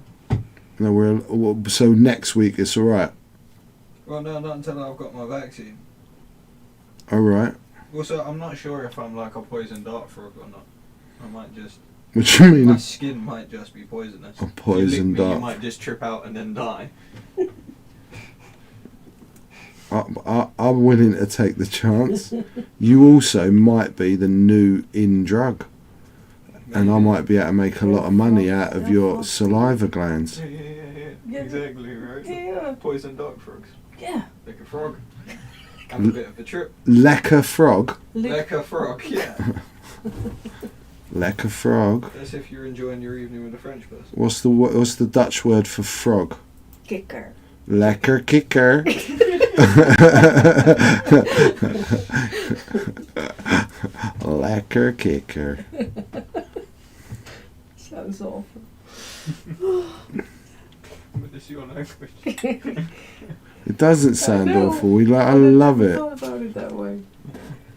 No, so next week it's all right. Well, no, not until I've got my vaccine. All right. Also, I'm not sure if I'm like a poison dart frog or not. I might just. What do you mean? My skin might just be poisonous. A poison dart. You might just trip out and then die. I'm willing to take the chance. You also might be the new in drug. And I might be able to make a lot of money out of your saliva glands. Yeah. Exactly, right? Yeah. Poison dart frogs. Yeah. Like a frog. Have a bit of a trip. Lekker frog. Like a frog, yeah. Lekker frog. As if you're enjoying your evening with a French person. What's the Dutch word for frog? Kikker. Lekker kikker. Lekker kikker. Sounds awful. But it's your language. It doesn't sound I know. awful. I love it. I thought about it that way.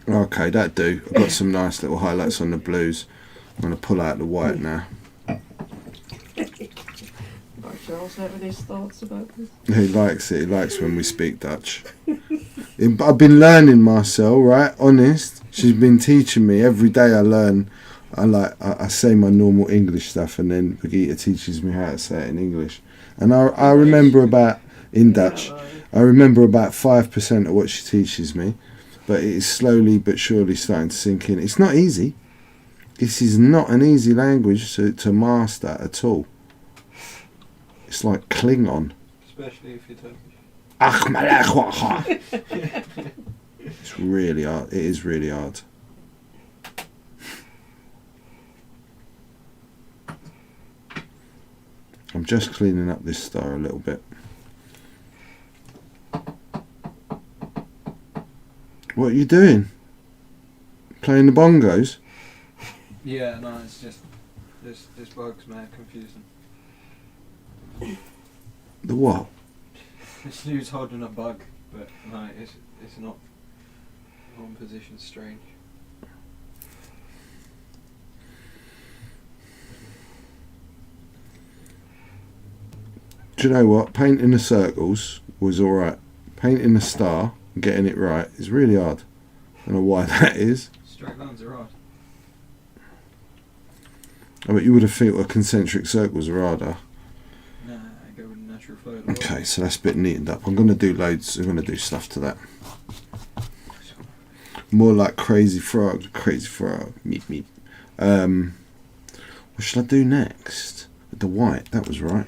Okay, that do. I've got some nice little highlights on the blues. I'm going to pull out the white now. Charles having his thoughts about this. He likes it. He likes when we speak Dutch. I've been learning, Marcel, right? Honest. She's been teaching me. Every day I learn. I say my normal English stuff, and then Brigitte teaches me how to say it in English. And I remember about, in Dutch, I remember about 5% of what she teaches me. But it is slowly but surely starting to sink in. It's not easy. This is not an easy language to master at all. It's like Klingon. Especially if you're Turkish. It's really hard. It is really hard. I'm just cleaning up this star a little bit. What are you doing? Playing the bongos? Yeah, no, it's just this bug's mad confusing. The what? This dude's holding a bug, but no, it's not. One position's strange. Do you know what? Painting the circles was alright. Painting the star and getting it right is really hard. I don't know why that is. Straight lines are hard. I bet you would have thought a concentric circles are harder. Nah, I go with the natural flow of the Okay, water. so that's a bit neatened up. I'm going to do loads. I'm going to do stuff to that. More like crazy frog. Meep meep. What should I do next? The white. That was right.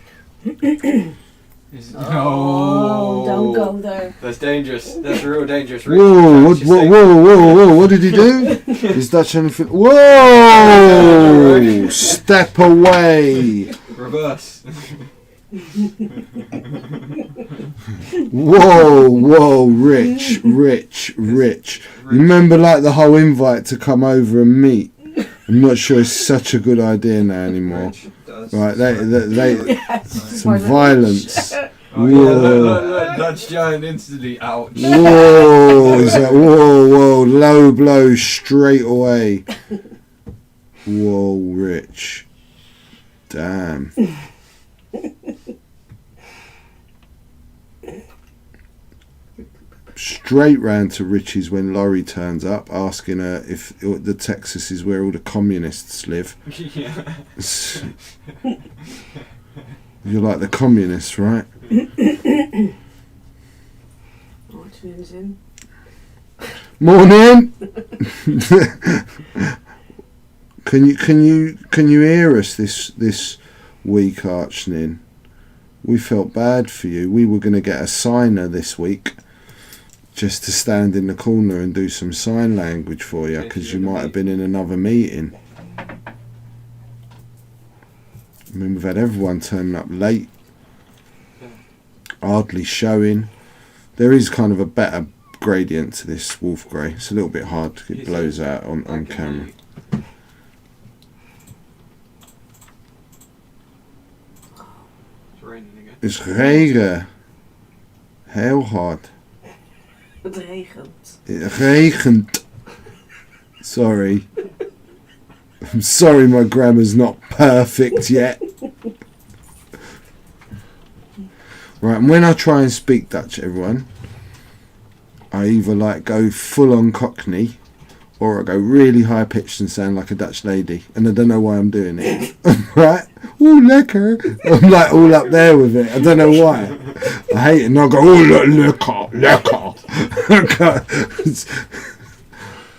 Oh, don't go there. That's dangerous. That's real dangerous. Whoa! Whoa! What did he do? Is Dutch anything? Whoa! Step away! Reverse. Whoa! Rich. Remember, like the whole invite to come over and meet. I'm not sure it's such a good idea now anymore. Right, they some violence. Oh, yeah, look, Dutch giant instantly, ouch. Whoa! Is that whoa? Low blow straight away. Whoa, Rich. Damn. Straight round to Richie's when Laurie turns up, asking her if the Texas is where all the communists live. Yeah. You're like the communists, right? Martin's in. Morning. Can you hear us this week, Archnin? We felt bad for you. We were going to get a signer this week just to stand in the corner and do some sign language for you because you might have been in another meeting. I mean, we've had everyone turning up late, hardly showing. There is kind of a better gradient to this wolf grey. It's a little bit hard to get blows out on camera. It's raining again. It's regen. Heel hard. Het regent. It regent. Sorry. I'm sorry my grammar's not perfect yet. Right, and when I try and speak Dutch, everyone, I either like go full on Cockney or I go really high pitched and sound like a Dutch lady, and I don't know why I'm doing it. Right? Ooh, lekker. I'm like all up there with it. I don't know why. I hate it, and I go, oh, lekker, lekker.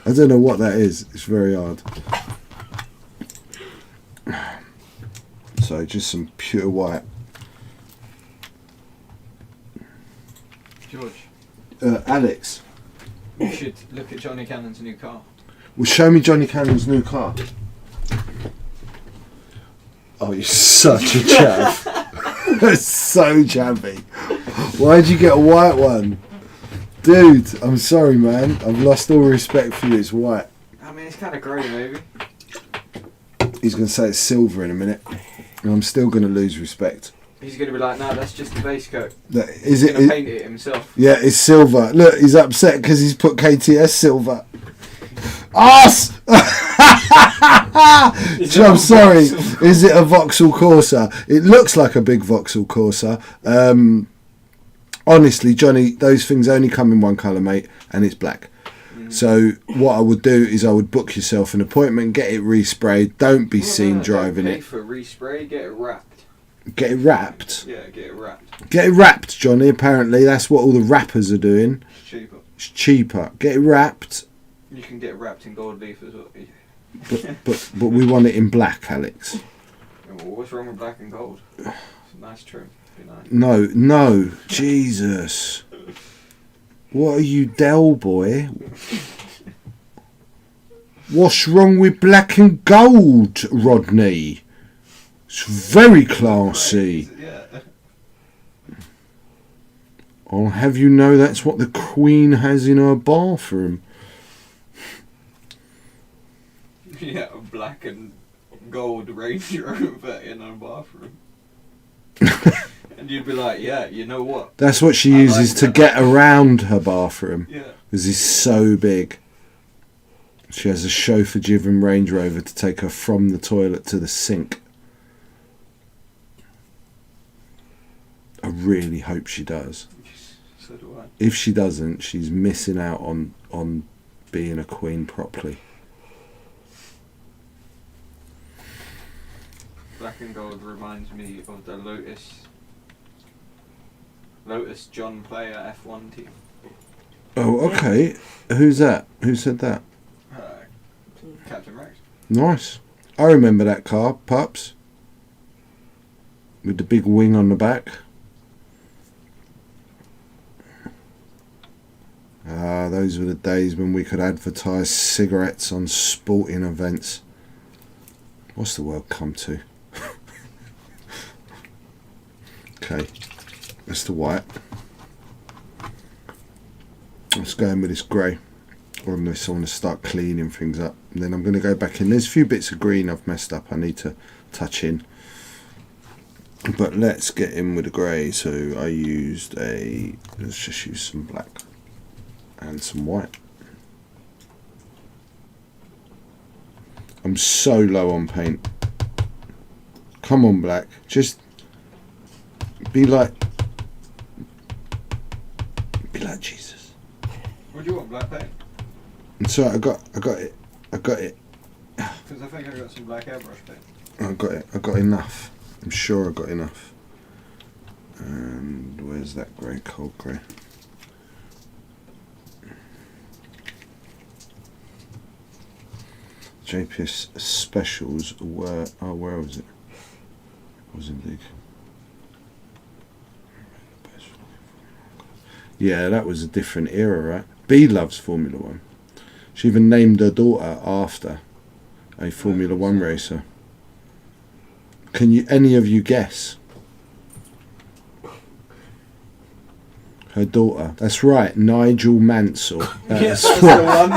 I don't know what that is. It's very hard. So just some pure white. George, Alex, you should look at Johnny Cannon's new car. well, show me Johnny Cannon's new car. Oh, you're such a chav. That's so chavvy. Why'd you get a white one? Dude, I'm sorry, man. I've lost all respect for you. It's white. I mean, it's kind of grey, maybe. He's going to say it's silver in a minute. And I'm still going to lose respect. He's going to be like, no, that's just the base coat. Is He's it? going to paint it himself. Yeah, it's silver. Look, he's upset because he's put KTS silver. Ass! I'm sorry. Is it a Vauxhall Corsa? It looks like a big Vauxhall Corsa. Honestly, Johnny, those things only come in one colour, mate, and it's black. So what I would do is I would book yourself an appointment, get it resprayed. Don't be seen driving don't pay it. for respray, get it wrapped. Get it wrapped. Yeah, get it wrapped. Get it wrapped, Johnny. Apparently, that's what all the rappers are doing. It's cheaper. It's cheaper. Get it wrapped. You can get it wrapped in gold leaf as well. But we want it in black, Alex. Yeah, well, what's wrong with black and gold? It's a nice trim. Be nice. No, Jesus. What are you, Del boy? What's wrong with black and gold, Rodney? It's very classy. Yeah. I'll have you know that's what the Queen has in her bathroom. Yeah, a black and gold Range Rover in her bathroom. And you'd be like, yeah, you know what? That's what she uses to get around her bathroom. Yeah. Because it's so big. She has a chauffeur-driven Range Rover to take her from the toilet to the sink. I really hope she does. So do I. If she doesn't, she's missing out on being a queen properly. Black and gold reminds me of the Lotus John Player F1 team. Oh, okay. Who's that? Who said that? Captain Rex. Nice. I remember that car, pups. With the big wing on the back. Ah, those were the days when we could advertise cigarettes on sporting events. What's the world come to? Okay, that's the white. Let's go in with this grey. Or unless I want to start cleaning things up. And then I'm going to go back in. There's a few bits of green I've messed up I need to touch in. But let's get in with the grey. So I used let's just use some black. And some white. I'm so low on paint. Come on, black. Just be like Jesus. What do you want, black paint? And so I got it. Because I think I got some black airbrush paint. I got it. I got enough. I'm sure I got enough. And where's that grey? Cold grey. JPS specials were. Oh, where was it? It was indeed. Yeah, that was a different era, right? B loves Formula One. She even named her daughter after a Formula One racer. Can you, any of you guess? Her daughter. That's right, Nigel Mansell. Yes, that's the one.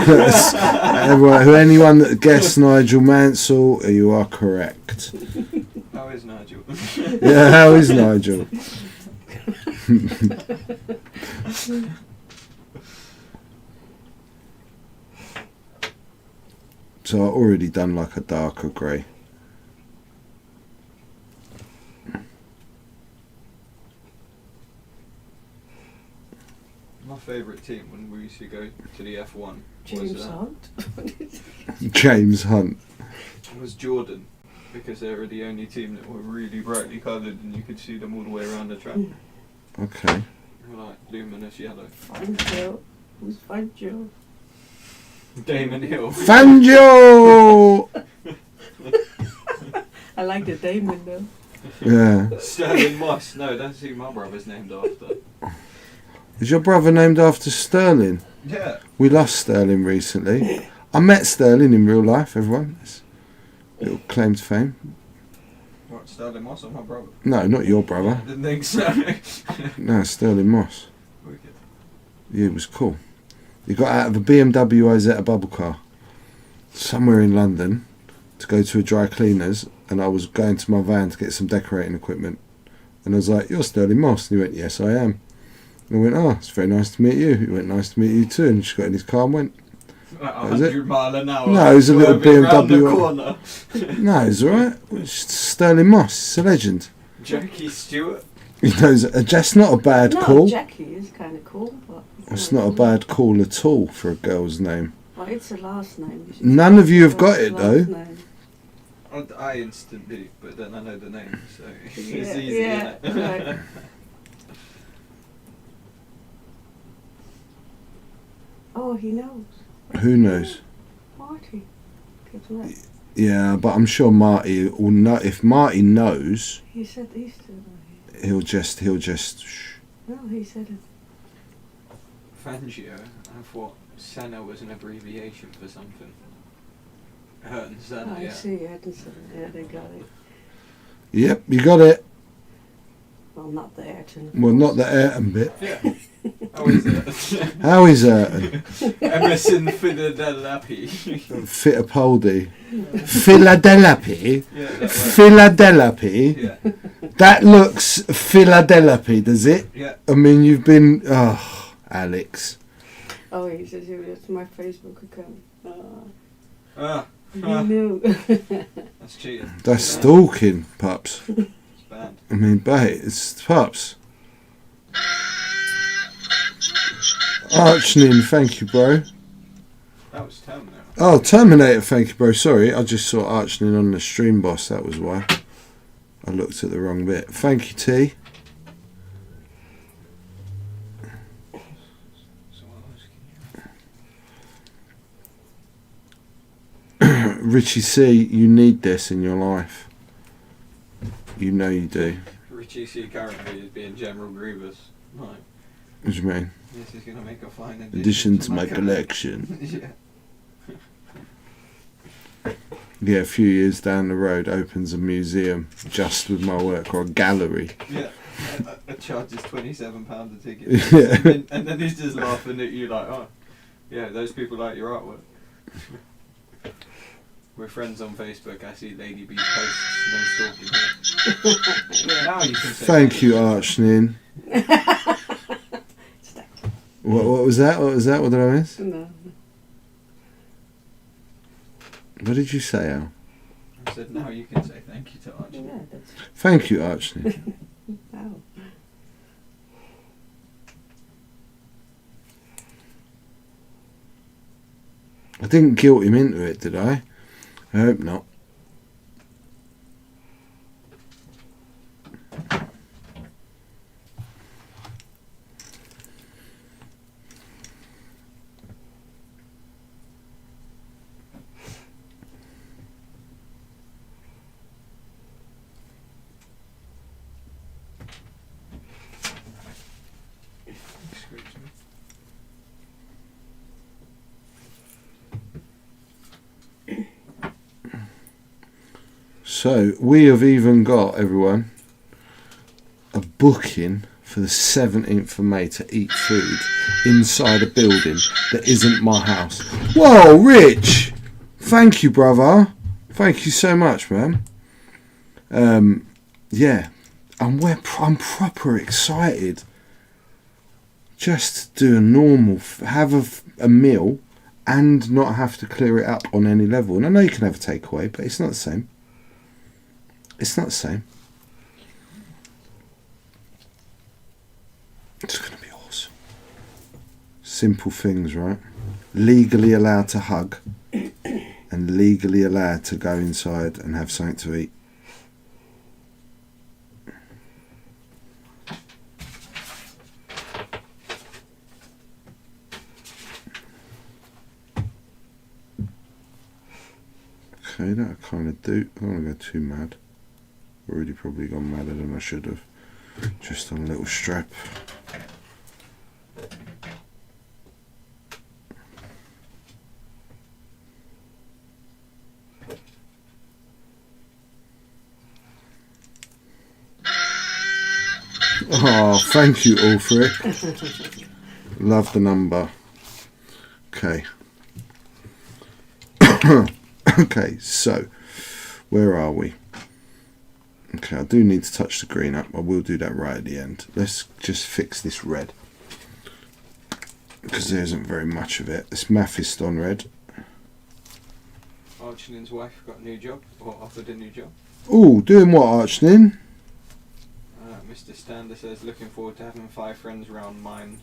Everyone, anyone that guessed Nigel Mansell, you are correct. How is Nigel? Yeah, how is Nigel? So I've already done like a darker grey. My favourite team when we used to go to the F1 James Hunt. James Hunt. was Jordan, because they were the only team that were really brightly coloured and you could see them all the way around the track. Okay. They were like luminous yellow. Fangio. Who's Fangio? Damon Hill. Fangio! I like the Damon though. Yeah. Sterling Moss. No, that's who my brother's named after. Is your brother named after Sterling? Yeah. We lost Sterling recently. I met Sterling in real life, everyone. It's a little claim to fame. What, Sterling Moss or my brother? No, not your I brother. didn't think so. No, Sterling Moss. Wicked. Yeah, it was cool. He got out of a BMW Isetta bubble car somewhere in London to go to a dry cleaners, and I was going to my van to get some decorating equipment. And I was like, "You're Sterling Moss?" And he went, "Yes, I am." And I went, "Oh, it's very nice to meet you." He went, "Nice to meet you too." And he just got in his car and went. Like That was it. 100 mile an hour. No, it was a little swerving round the BMW. corner. No, it's alright. It's Sterling Moss. It's a legend. Jackie Stewart. He knows. That's not a bad No, call. Jackie is kind of cool, but It's not a bad call at all for a girl's name. Well, it's a last name. You should None say of you have what's got the it, last though. name. I instantly, but then I know the name, so it's Yeah, easy. yeah, innit? right. Oh, he knows. Who knows? Marty. Good luck. Yeah, but I'm sure Marty will know. If Marty knows, He said Easter. he'll just. Shh. No, he said it. Fangio. I thought Senna was an abbreviation for something. Ayrton Senna, I yeah. see, Edison. Yeah, they got it. Yep, you got it. Well, not the Ayrton. Well, not the Ayrton bit. Yeah. How is it? How is Ayrton? Emerson Fittipaldi. Fittipaldi. Philadelphia. Yeah, that works. Philadelphia. Yeah. That looks Philadelphia, does it? Yeah. I mean, you've been. Oh, Alex. Oh, he says it's my Facebook account. Ah. He Ah. knew. That's cheating. That's stalking, pups. It's bad. I mean, bait, it's pups. Archnin, thank you, bro. That was Terminator. Oh, Terminator, thank you, bro. Sorry, I just saw Archnin on the stream, boss. That was why. I looked at the wrong bit. Thank you, T. So what else can Richie C, you need this in your life. You know you do. Richie C currently is being General Grievous. Right. What do you mean? This is gonna make a fine Addition to my collection. Yeah. Yeah, a few years down the road opens a museum just with my work, or a gallery. Yeah. It charges £27 a ticket. Yeah. And then he's just laughing at you like, oh, yeah, those people like your artwork. We're friends on Facebook. I see Lady B's posts. No stalking here. Yeah, now you can say Thank you, Archnin. What was that? What was that? What did I miss? No. What did you say, Al? I said now you can say thank you to Archie. Yeah, that's. Thank you, Archnin. Wow. I didn't guilt him into it, did I? I hope not. Excuse me. So we have even got, everyone, a booking for the 17th of May to eat food inside a building that isn't my house. Whoa, Rich! Thank you, brother. Thank you so much, man. Yeah, I'm proper excited. Just do a normal, have a meal and not have to clear it up on any level. And I know you can have a takeaway, but it's not the same. It's not the same. It's going to be awesome. Simple things, right? Legally allowed to hug and legally allowed to go inside and have something to eat. Okay, that I kind of do. I don't want to go too mad. Already probably gone madder than I should have. Just on a little strap. Oh, thank you, Ulfric. Love the number. Okay. Okay, so where are we? Okay, I do need to touch the green up. I will do that right at the end. Let's just fix this red, because there isn't very much of it. This Mephiston red. Archnin's wife got a new job, or offered a new job. Oh, doing what, Archnin? Mr. Stander says, looking forward to having 5 friends round mine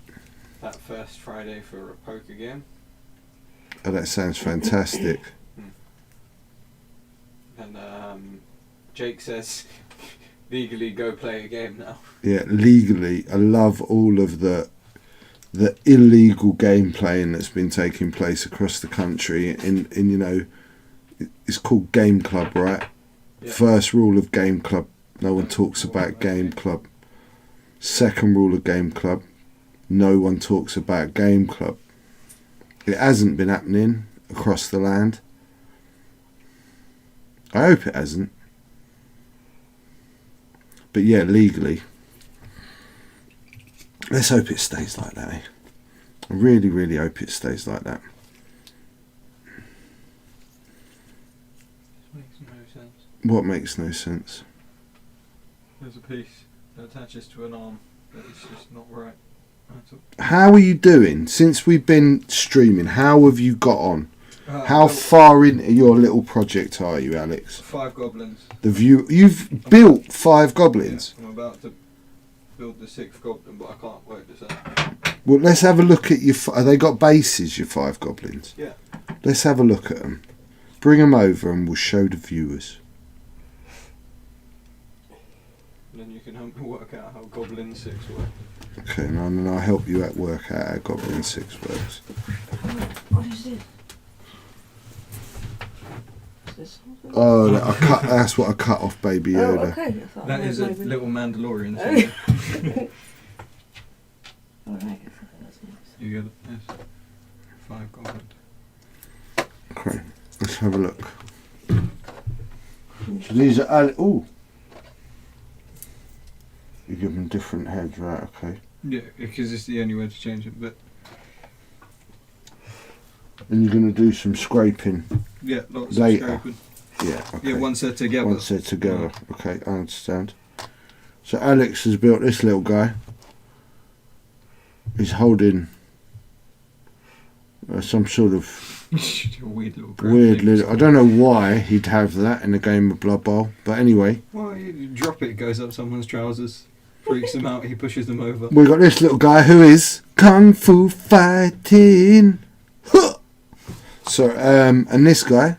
that first Friday for a poker game. Oh, that sounds fantastic. And Jake says, legally go play a game now. Yeah, legally. I love all of the illegal game playing that's been taking place across the country. In you know, it's called Game Club, right? Yeah. First rule of Game Club: no one talks about Game Club. Second rule of Game Club: no one talks about Game Club. It hasn't been happening across the land. I hope it hasn't. But yeah, legally. Let's hope it stays like that, eh? I really, really hope it stays like that. This makes no sense. What makes no sense? There's a piece that attaches to an arm that is just not right at all. How are you doing? Since we've been streaming, how have you got on? How Well, far into your little project are you, Alex? 5 goblins. You've built 5 goblins. Yeah, I'm about to build the 6th goblin, but I can't work this out. Well, let's have a look at your... Have they got bases, your 5 goblins? Yeah. Let's have a look at them. Bring them over and we'll show the viewers. And then you can help me work out how Goblin 6 work. Okay, and then I'll help you work out how Goblin 6 works. What is it? Is this something? Oh, that's what I cut off Baby Yoda. Oh, okay. I thought That is a maybe- little Mandalorian. Oh. Alright. That's nice. You get it? Yes. 5 goblins. Okay, let's have a look. So these are... Oh! You give them different heads, right, okay. Yeah, because it's the only way to change it, but... And you're going to do some scraping. Yeah, lots Later. of scraping. Yeah, okay. Yeah, once they're together. Once they're together. Okay, I understand. So Alex has built this little guy. He's holding some sort of Weird little weird thing. little... I don't know why he'd have that in a game of Blood Bowl, but anyway. Well, you drop it, it goes up someone's trousers, freaks them out, he pushes them over. We got this little guy who is Kung Fu fighting. Huh! So, and this guy,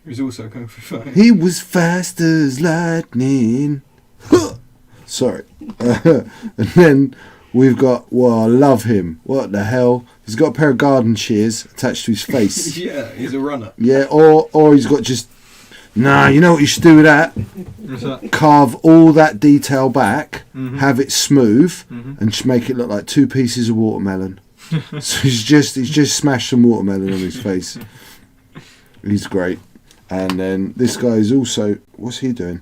Who's also Kung Fu fighting. he was fast as lightning. Huh! Sorry. And then we've got, well, I love him. What the hell? He's got a pair of garden shears attached to his face. Yeah, he's a runner. Yeah, or he's got just... Nah, you know what you should do with that? What's that? Carve all that detail back, Mhm. have it smooth, Mhm. and just make it look like 2 pieces of watermelon. So he's just smashed some watermelon on his face. He's great. And then this guy is also, what's he doing?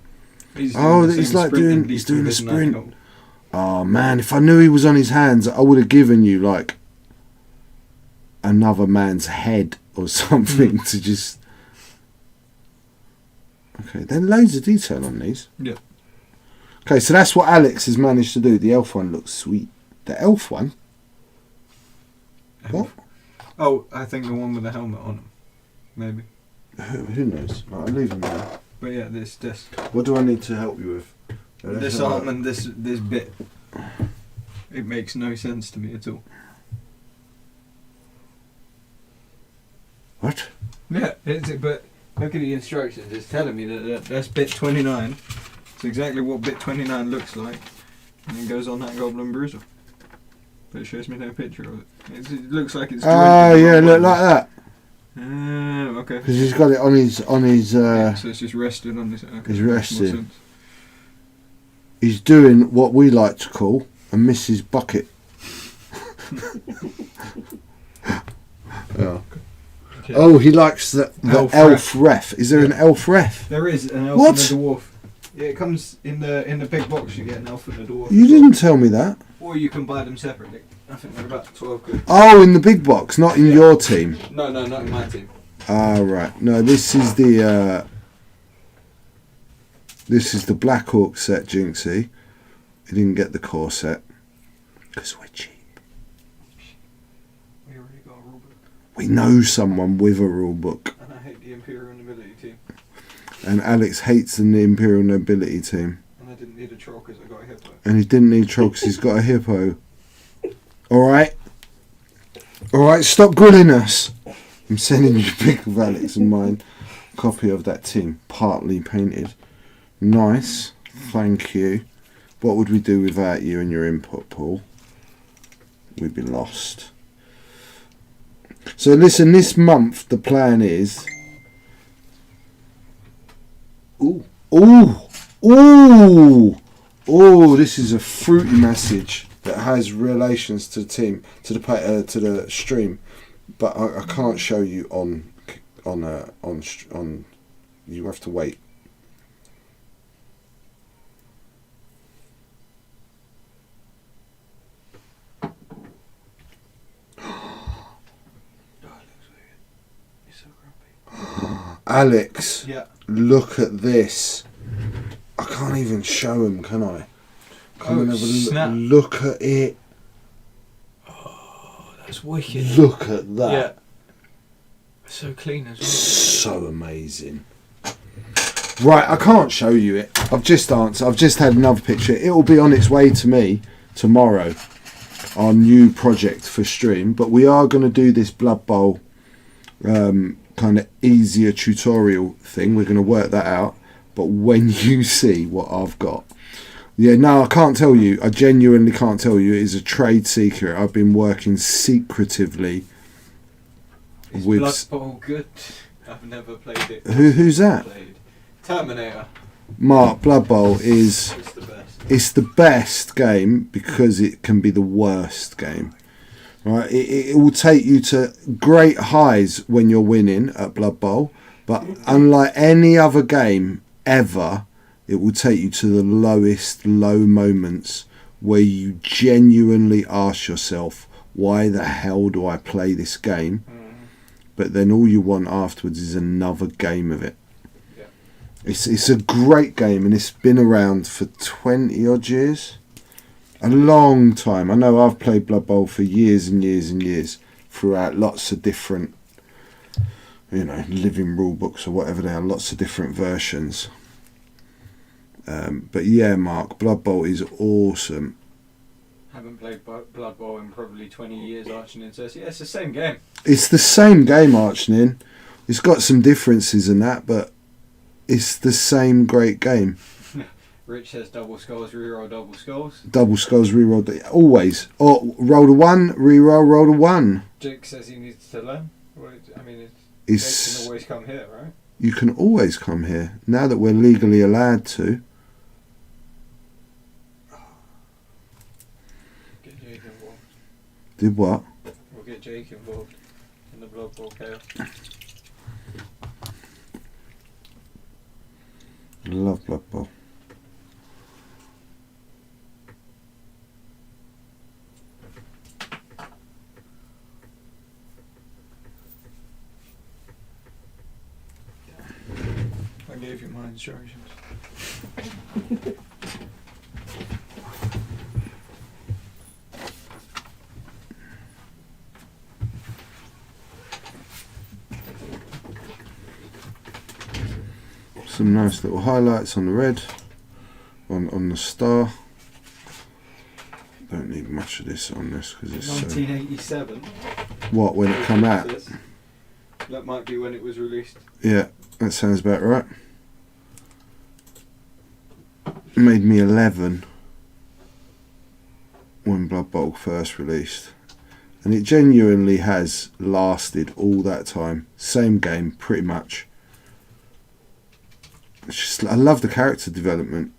He's He's doing a sprint. Oh man, if I knew he was on his hands, I would have given you like another man's head or something to just. Okay, then loads of detail on these. Yeah. Okay, so that's what Alex has managed to do. The elf one looks sweet. The elf one? What? Oh, I think the one with the helmet on him. Maybe. Who knows? Right, I'll leave him there. But yeah, this. What do I need to help you with? This arm and this bit. It makes no sense to me at all. What? Yeah, but look at the instructions. It's telling me that's bit 29. It's exactly what bit 29 looks like. And it goes on that Goblin Bruiser. But it shows me no picture of it. It looks like it's... Oh, yeah, look like that. Okay. Because he's got it on his... Yeah, so it's just rested on this... Okay, he's resting. He's doing what we like to call a Mrs. Bucket. Oh. Okay. Oh, he likes the elf ref. Is there an elf ref? There is an elf and a dwarf. Yeah, it comes in the big box. You get an elf and a dwarf. You didn't tell me that. Or you can buy them separately. I think they're about 12 quid. Oh, in the big box, not in your team. No, not in my team. Ah, right. No, this is the Black Hawk set, Jinxie. He didn't get the core set because we're cheap. We already got a rule book. We know someone with a rule book. And I hate the Imperial Nobility team. And Alex hates the Imperial Nobility team. And I didn't need a troll because I got a hippo. And he didn't need a troll because he's got a hippo. Alright, stop grilling us. I'm sending you a pic of Alex and mine. Copy of that team, partly painted. Nice, thank you. What would we do without you and your input, Paul? We'd be lost. So listen, this month the plan is... Ooh, this is a fruity message that has relations to the team, to the stream, but I can't show you on. You have to wait. Alex, yeah. Look at this. I can't even show him, can I? Come and have a look at it. Oh, that's wicked. Look at that. Yeah. So clean as well. So amazing. Right, I can't show you it. I've just answered. I've just had another picture. It will be on its way to me tomorrow. Our new project for stream. But we are going to do this Blood Bowl kind of easier tutorial thing. We're going to work that out. But when you see what I've got, yeah, no, I can't tell you. I genuinely can't tell you. It is a trade secret. I've been working secretively with. Blood Bowl good? I've never played it. Who's that? Terminator. Mark, Blood Bowl is. It's the best. It's the best game because it can be the worst game. Right? It will take you to great highs when you're winning at Blood Bowl, but unlike any other game ever, it will take you to the lowest low moments where you genuinely ask yourself, why the hell do I play this game? But then all you want afterwards is another game of it. Yeah. It's a great game, and it's been around for 20 odd years. A long time. I know I've played Blood Bowl for years and years and years throughout lots of different, living rule books or whatever they are, lots of different versions. But yeah, Mark, Blood Bowl is awesome. Haven't played Blood Bowl in probably 20 years, Archinin says. Yeah, it's the same game. It's the same game, Archinin. It's got some differences in that, but it's the same great game. Rich says double skulls, reroll double skulls. Double skulls, reroll, always. Or roll a 1, reroll, roll a 1. Jake says he needs to learn. Well, I mean, Jake can always come here, right? You can always come here, now that we're legally allowed to. Get Jake involved. Did what? We'll get Jake involved in the Blood Bowl chaos. love Blood Bowl. I gave you my instructions. Some nice little highlights on the red, on the star. Don't need much of this on this because it's 1987. What, when it come out? That might be when it was released. Yeah, that sounds about right. It made me 11 when Blood Bowl first released, and it genuinely has lasted all that time. Same game, pretty much. It's just, I love the character development.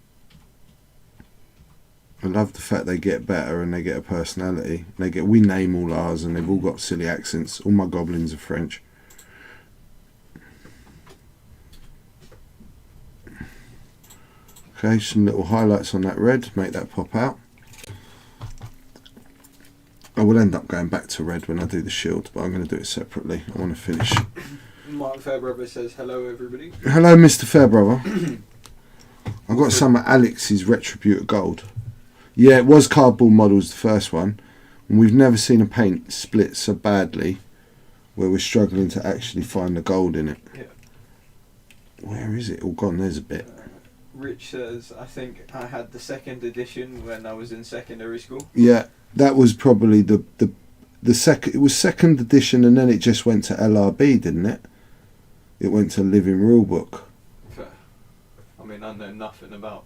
I love the fact they get better and they get a personality. We name all ours and they've all got silly accents. All my goblins are French. Okay, some little highlights on that red, make that pop out. I will end up going back to red when I do the shield, but I'm going to do it separately. I want to finish. Mark Fairbrother says hello, everybody. Hello, Mr. Fairbrother. I've got some of Alex's Retributor Gold. Yeah, it was cardboard models, the first one. And we've never seen a paint split so badly where we're struggling to actually find the gold in it. Yeah. Where is it? All gone, there's a bit. Rich says, I think I had the second edition when I was in secondary school. Yeah, that was probably the second. It was second edition, and then it just went to LRB, didn't it? It went to Living Rulebook. Fair. I mean, I know nothing about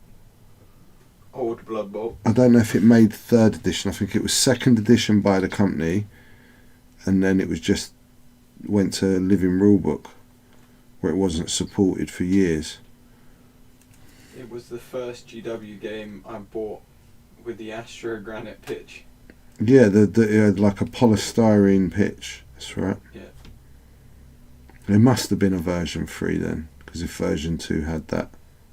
old Blood Bowl. I don't know if it made third edition. I think it was second edition by the company, and then it was just went to Living Rulebook, where it wasn't supported for years. It was the first GW game I bought with the Astro Granite pitch. Yeah, it had like a polystyrene pitch. That's right. Yeah. There must have been a version 3 then, because if version 2 had that.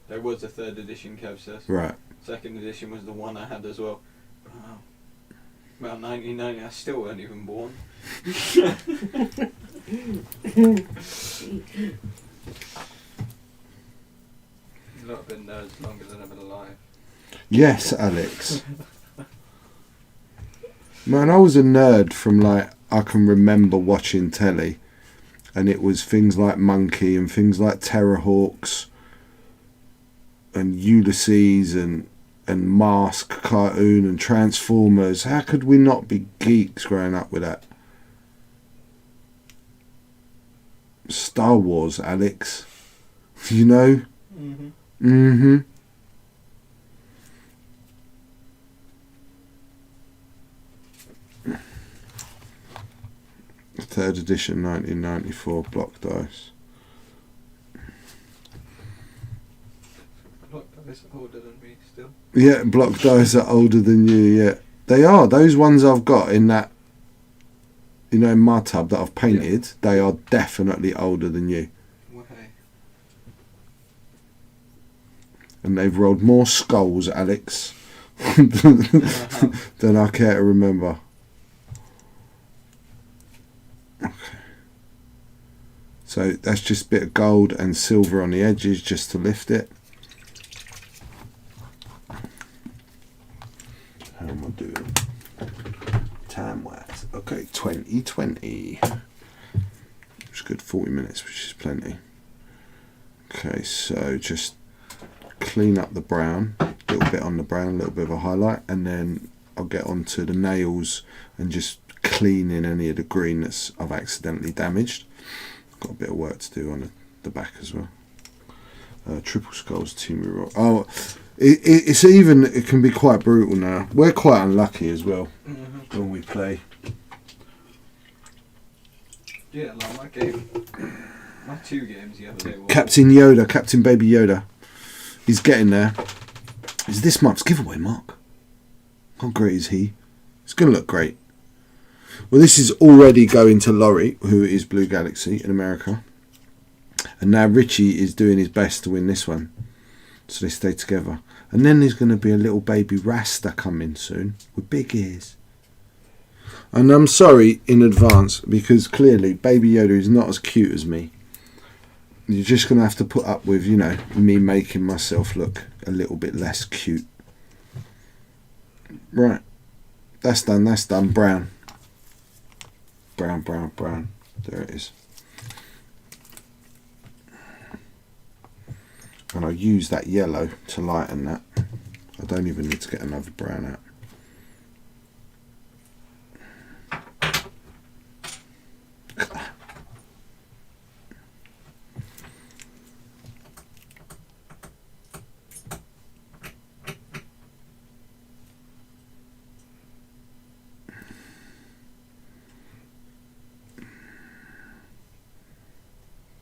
There was a third edition, Kev says. Right. Second edition was the one I had as well. Wow. About 1990, I still weren't even born. A lot of been nerds longer than I've been alive. Yes, Alex. Man, I was a nerd from like, I can remember watching telly, and it was things like Monkey and things like Terrorhawks and Ulysses and Mask cartoon and Transformers. How could we not be geeks growing up with that? Star Wars, Alex. You know? Mm-hmm. Mm-hmm. Third edition 1994 block dice. Block dice are older than me still. Yeah, block dice are older than you, yeah. They are. Those ones I've got in that, you know, in my tub that I've painted, they are definitely older than you. Way. And they've rolled more skulls, Alex, than I care to remember. Okay. So that's just a bit of gold and silver on the edges just to lift it. How am I doing? Time wise. Okay, 2020. It's good, 40 minutes, which is plenty. Okay, so just clean up the brown, a little bit on the brown, a little bit of a highlight, and then I'll get onto the nails and just clean in any of the green that's I've accidentally damaged. Got a bit of work to do on the back as well. Triple skulls, team reroll. Oh, it can be quite brutal now. We're quite unlucky as well when we play. Yeah, like my 2 games the other day were Captain Yoda, Captain Baby Yoda. He's getting there. Is this month's giveaway, Mark? How great is he? It's going to look great. Well, this is already going to Laurie, who is Blue Galaxy in America. And now Richie is doing his best to win this one. so they stay together. And then there's going to be a little baby Rasta coming soon with big ears. And I'm sorry in advance, because clearly Baby Yoda is not as cute as me. You're just going to have to put up with, you know, me making myself look a little bit less cute. Right. That's done. That's done. Brown. Brown, brown, brown. There it is. And I'll use that yellow to lighten that. I don't even need to get another brown out.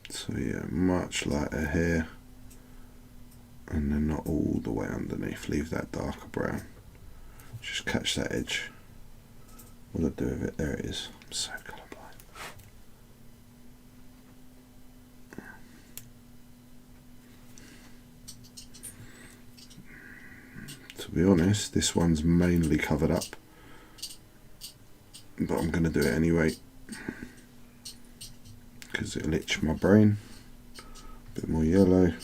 So yeah, much lighter here, and then not all the way underneath. Leave that darker brown. Just catch that edge. What'll I do with it? There it is. I'm so colourblind. To be honest, this one's mainly covered up, but I'm going to do it anyway, because it'll itch my brain. A bit more yellow.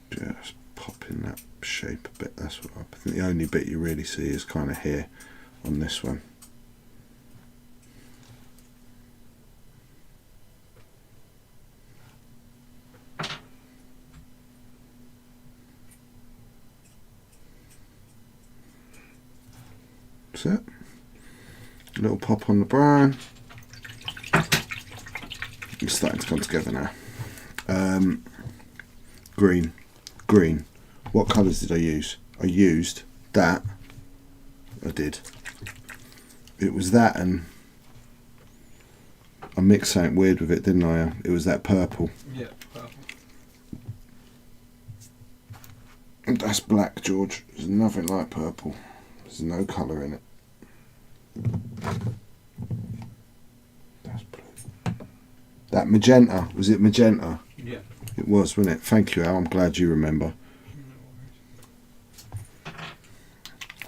Just pop in that shape a bit. That's what I think the only bit you really see is kind of here on this one. That's it. A little pop on the brown. It's starting to come together now. Green. Green. What colours did I use? I used that. I did. It was that, and I mixed something weird with it, didn't I? It was that purple. Yeah, purple. That's black, George. There's nothing like purple. There's no colour in it. That's blue. That magenta. Was it magenta? Yeah. It was, wasn't it? Thank you, Al. I'm glad you remember. I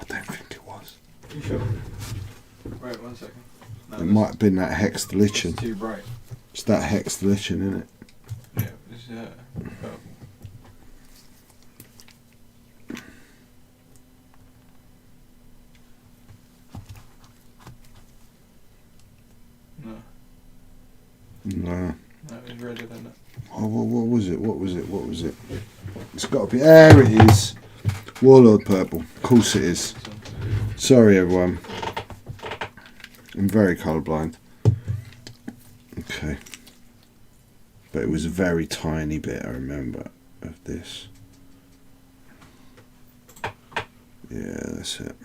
don't think it was. You sure? Wait 1 second. No, It might have been that hex it's deletion. too bright. It's that hex deletion, isn't it? Yeah, it's purple. No. No. No, it's redder than that. Oh, what was it? What was it? What was it? It's got to be. There it is. Warlord purple. Of course it is. Sorry, everyone. I'm very colourblind. Okay. But it was a very tiny bit, I remember, of this. Yeah, that's it.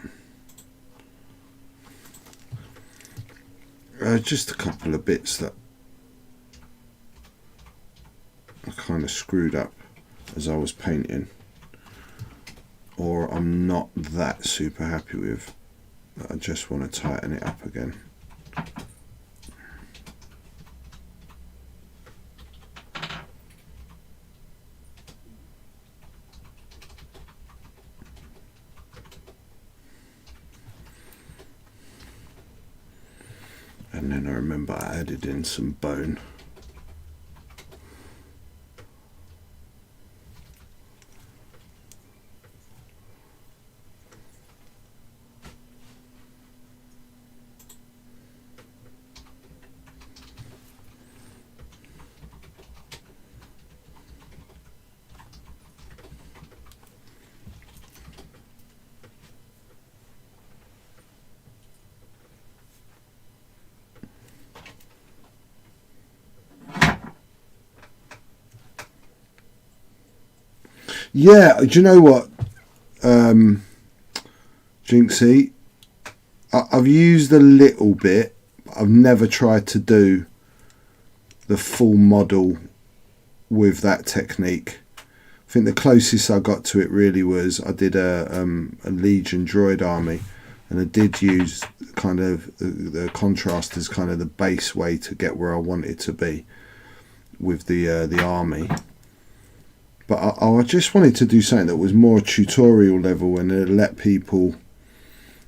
Just a couple of bits that I kind of screwed up as I was painting, or I'm not that super happy with, that I just want to tighten it up again. And then I remember I added in some bone. Yeah, do you know what, Jinxie? I've used a little bit. I've never tried to do the full model with that technique. I think the closest I got to it really was I did a Legion droid army, and I did use kind of the contrast as kind of the base way to get where I wanted to be with the army. But I just wanted to do something that was more tutorial level and let people,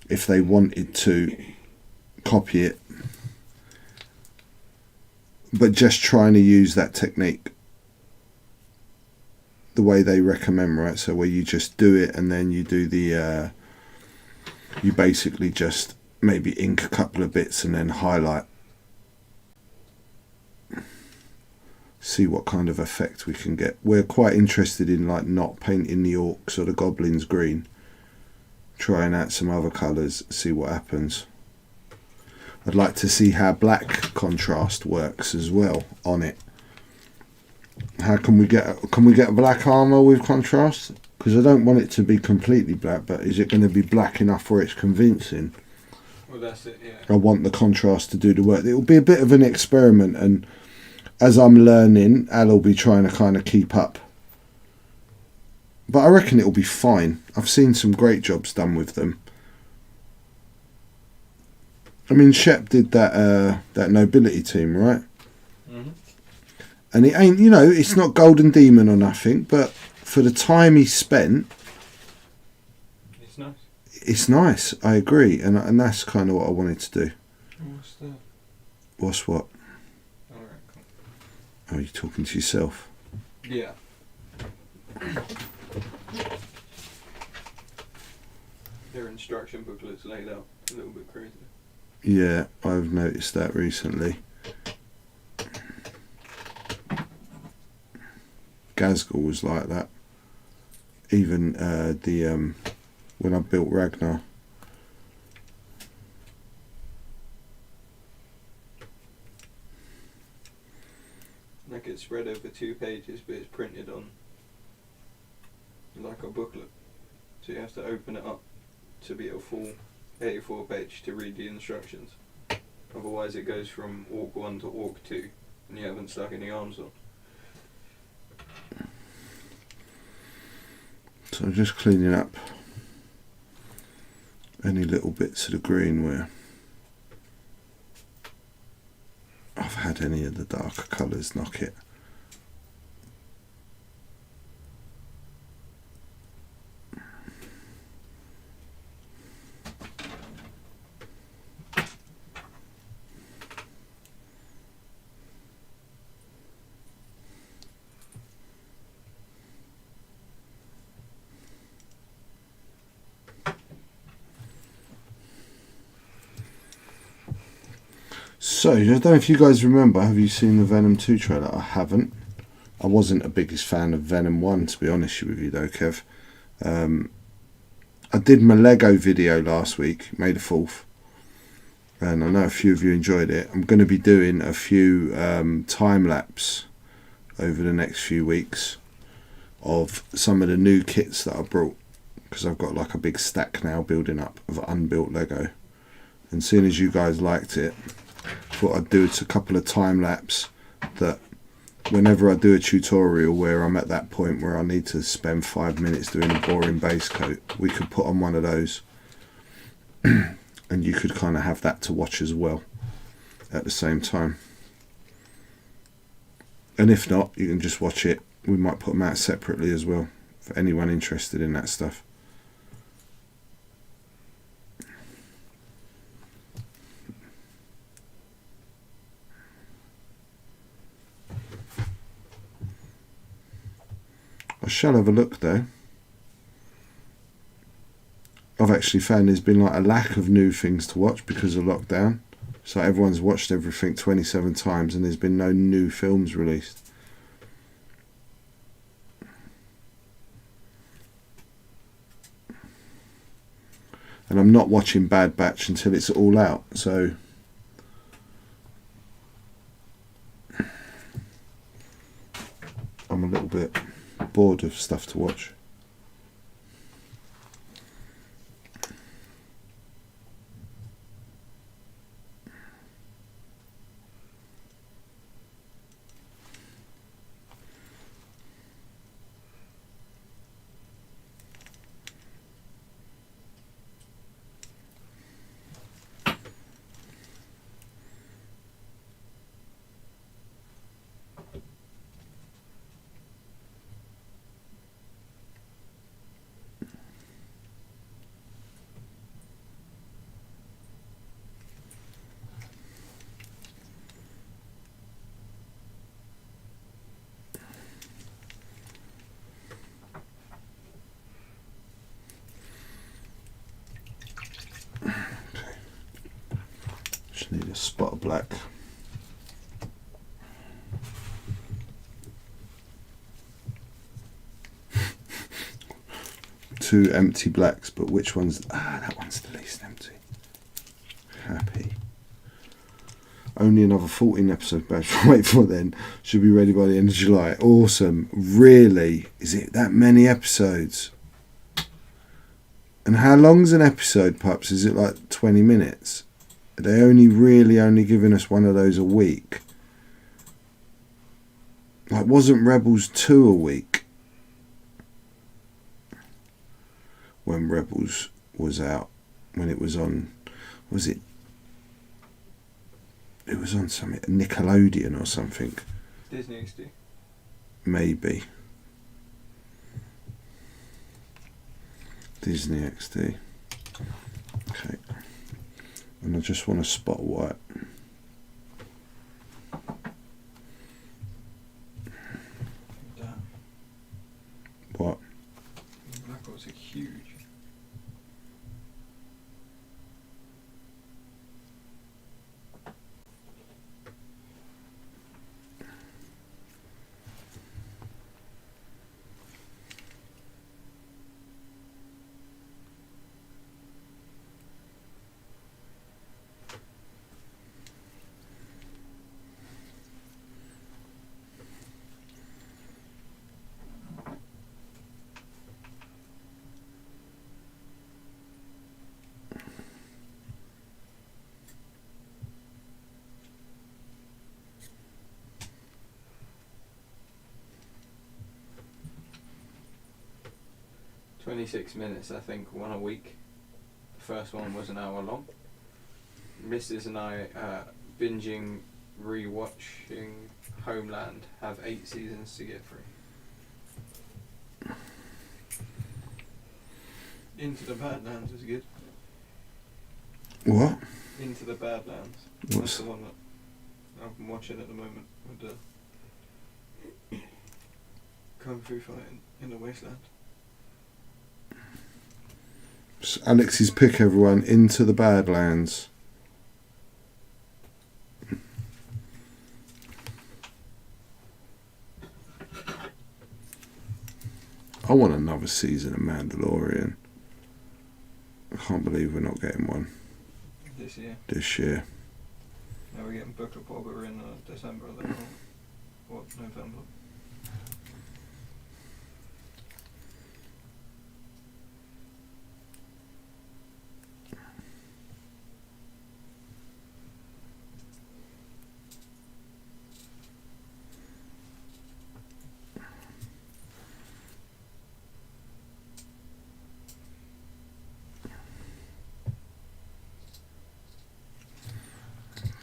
if they wanted to, copy it, but just trying to use that technique the way they recommend, right? So where you just do it and then you do the you basically just maybe ink a couple of bits and then highlight, see what kind of effect we can get. We're quite interested in like not painting the orcs or the goblins green, trying out some other colours, see what happens. I'd like to see how black contrast works as well on it. How can we get black armour with contrast? Because I don't want it to be completely black, but is it going to be black enough where it's convincing? Well, that's it, yeah. I want the contrast to do the work. It will be a bit of an experiment, and as I'm learning, Al will be trying to kind of keep up. But I reckon it will be fine. I've seen some great jobs done with them. I mean, Shep did that nobility team, right? Mm-hmm. And it ain't, you know, it's not Golden Demon or nothing, but for the time he spent, It's nice. it's nice. I agree, and that's kind of what I wanted to do. What's that? What's what? Alright, cool. Oh, you're talking to yourself. Yeah. Their instruction booklet's laid out a little bit crazy. Yeah, I've noticed that recently. Gazgul was like that. Even when I built Ragnar. Like it's spread over 2 pages, but it's printed on like a booklet. So you have to open it up to be a full A4 page to read the instructions. Otherwise it goes from Orc 1 to Orc 2 and you haven't stuck any arms on. So I'm just cleaning up any little bits of the green where I've had any of the darker colours knock it. So, I don't know if you guys remember, have you seen the Venom 2 trailer? I haven't. I wasn't the biggest fan of Venom 1, to be honest with you though, Kev. I did my Lego video last week, May the 4th, and I know a few of you enjoyed it. I'm going to be doing a few time-lapse over the next few weeks of some of the new kits that I brought, because I've got like a big stack now building up of unbuilt Lego. And seeing as you guys liked it, thought I'd do a couple of time lapse that whenever I do a tutorial where I'm at that point where I need to spend 5 minutes doing a boring base coat, we could put on one of those and you could kind of have that to watch as well at the same time. And if not, you can just watch it. We might put them out separately as well for anyone interested in that stuff. I shall have a look though. I've actually found there's been like a lack of new things to watch because of lockdown. So everyone's watched everything 27 times and there's been no new films released. And I'm not watching Bad Batch until it's all out, so I'm a little bit bored of stuff to watch. Just need a spot of black. Two empty blacks, but which one's... that one's the least empty. Happy. Only another 14 episode batch to wait for then. Should be ready by the end of July. Awesome. Really? Is it that many episodes? And how long's an episode, pups? Is it like 20 minutes? Are they only giving us one of those a week? Like, wasn't Rebels 2 a week? When Rebels was out. When it was on... Was it... It was on something, Nickelodeon or something. Disney XD. Maybe. Disney XD. Okay. And I just want a spot white. Damn. What? Black Ops are huge. "26 minutes, I think, one a week. The first one was an hour long. Mrs. and I, binging, rewatching Homeland, have 8 seasons to get through. Into the Badlands was good. What? Into the Badlands. What's... That's the one that I'm watching at the moment with the kung fu fighting in the wasteland. Alex's pick, everyone. Into the Badlands. I want another season of Mandalorian. I can't believe we're not getting one This year. this year. Now we're getting Book of Boba in December then, or November.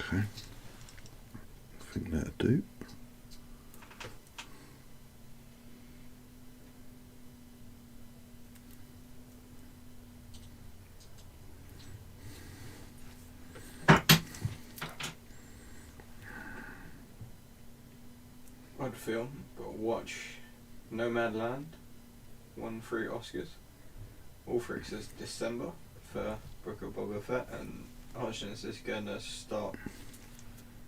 Okay. I think that'll do. I'd film, but watch Nomadland, won 3 Oscars. All 3 says December for Book of Boba Fett, and Archons is going to start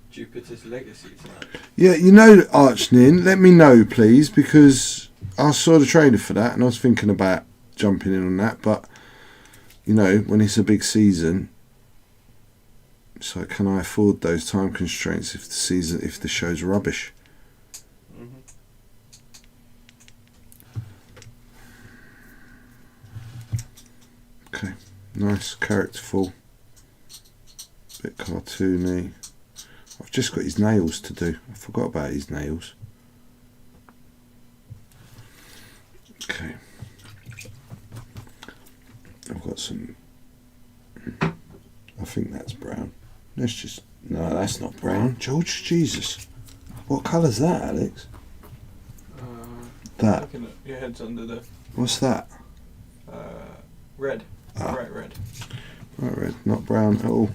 Jupiter's Legacy tonight. Yeah, you know, Archnin, let me know, please, because I saw the trailer for that and I was thinking about jumping in on that, but, you know, when it's a big season, so can I afford those time constraints if the show's rubbish? Mm-hmm. Okay, nice, characterful, bit cartoony. I've just got his nails to do. I forgot about his nails. Okay. I've got some... I think that's brown. Let's just... No, that's not brown. George, Jesus. What colour's that, Alex? That. Looking at your head's under the What's that? red. Ah. Bright red. Right, red. Not brown at all.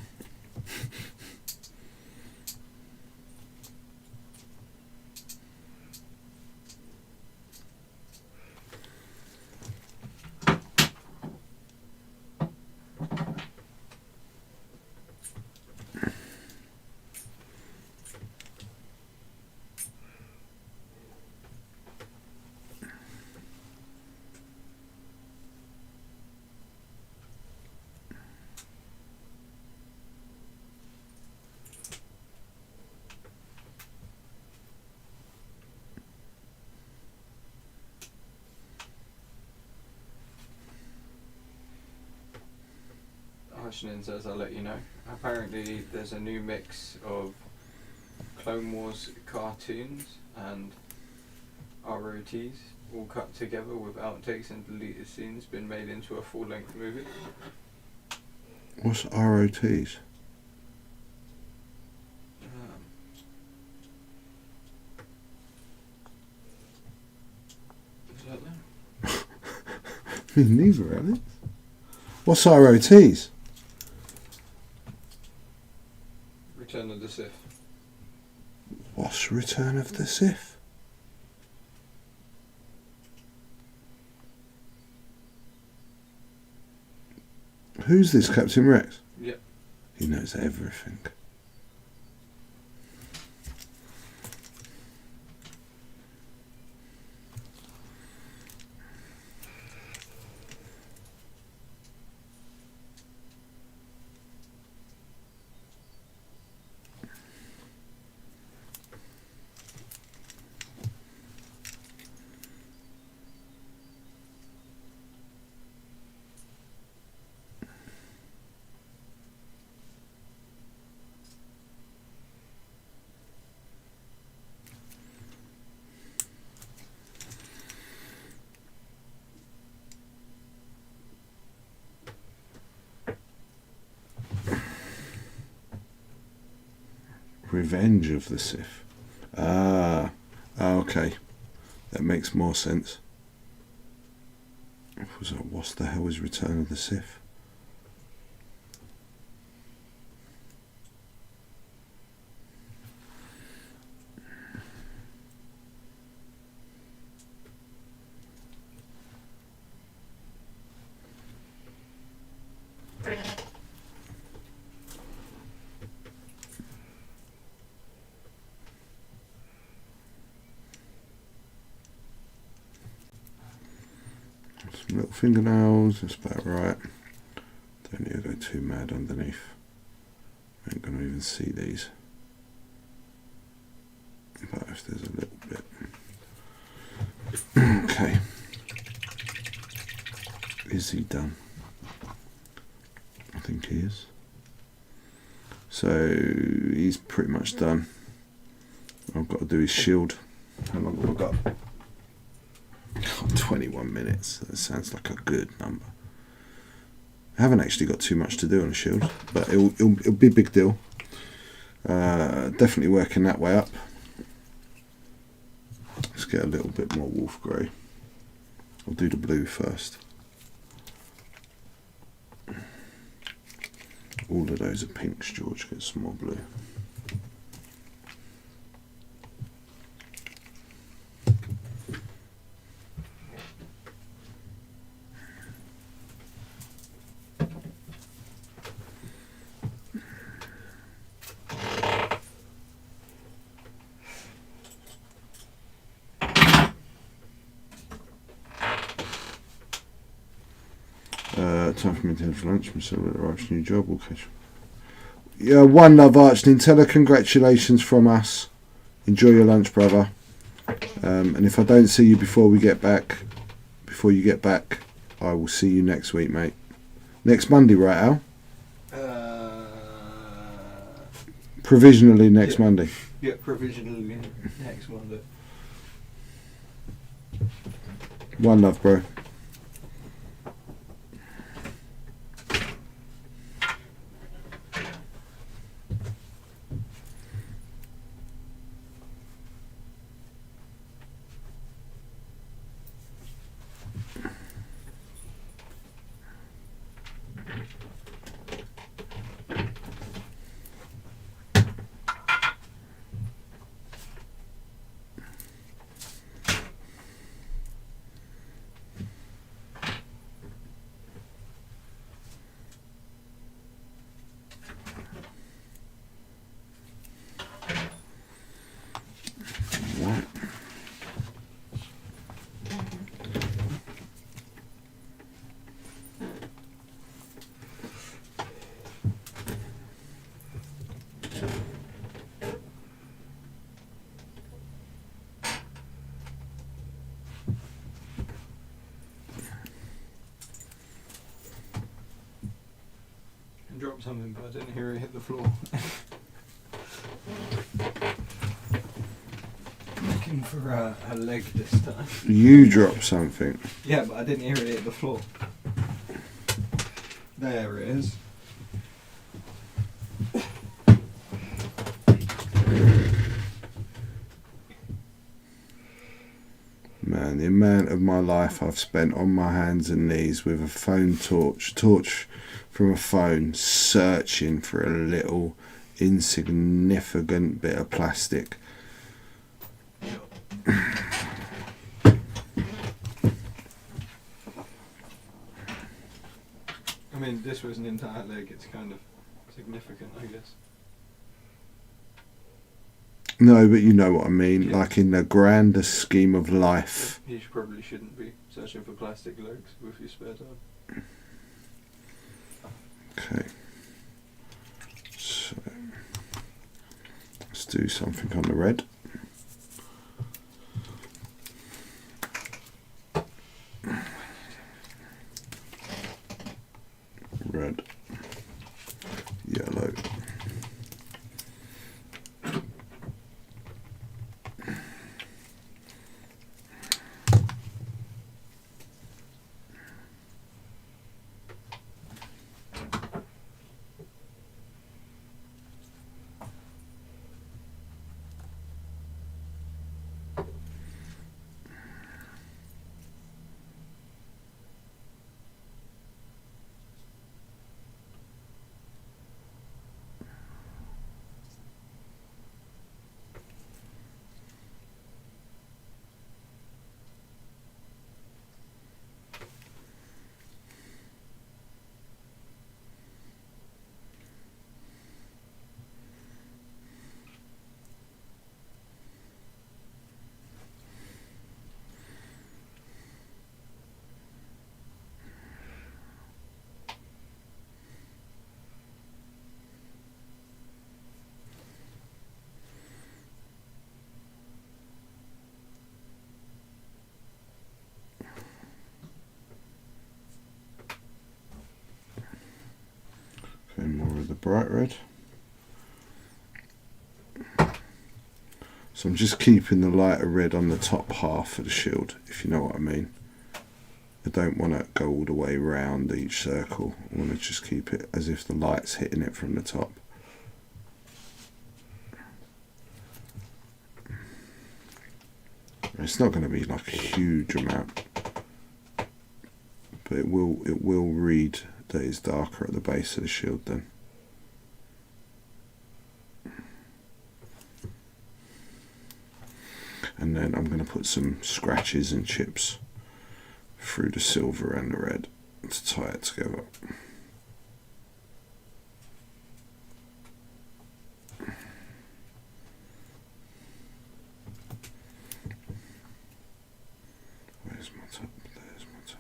question in says, I'll let you know. Apparently there's a new mix of Clone Wars cartoons and ROTs all cut together with outtakes and deleted scenes been made into a full-length movie. What's ROTs? Is that there? Me neither, Alex. What's ROTs? Return of the Sith. What's Return of the Sith? Who's this, Captain Rex? Yep. He knows everything. Revenge of the Sith. Okay. That makes more sense. What the hell is Return of the Sith? Some little fingernails, that's about right. Don't need to go too mad underneath. Ain't gonna even see these. But if there's a little bit. Okay. Is he done? I think he is. So he's pretty much done. I've got to do his shield. How long have I got? 21 minutes. That sounds like a good number. I haven't actually got too much to do on the shield, but it'll be a big deal. Definitely working that way up. Let's get a little bit more wolf grey. I'll do the blue first. All of those are pinks, George. Get some more blue. Time for me to have lunch. Myself at Arch new job. We'll catch. Yeah, one love, Arch Nintella. Congratulations from us. Enjoy your lunch, brother. And if I don't see you before you get back, I will see you next week, mate. Next Monday, right, Al? Provisionally next Monday. Yeah, provisionally next Monday. One love, bro. dropped something, but I didn't hear it hit the floor. Looking for a leg this time. You dropped something. Yeah, but I didn't hear it hit the floor. There it is. Man, the amount of my life I've spent on my hands and knees with a phone torch from a phone, searching for a little insignificant bit of plastic. I mean, this was an entire leg, it's kind of significant, I guess. No, but you know what I mean, Yeah. like in the grander scheme of life. You probably shouldn't be searching for plastic legs with your spare time. Okay. So, let's do something on the red. Red. Yellow. Okay, more of the bright red. So I'm just keeping the lighter red on the top half of the shield, if you know what I mean. I don't want to go all the way round each circle. I want to just keep it as if the light's hitting it from the top. It's not going to be like a huge amount, but it will read that it's darker at the base of the shield then. And then I'm going to put some scratches and chips through the silver and the red to tie it together. Where's my top? There's my top.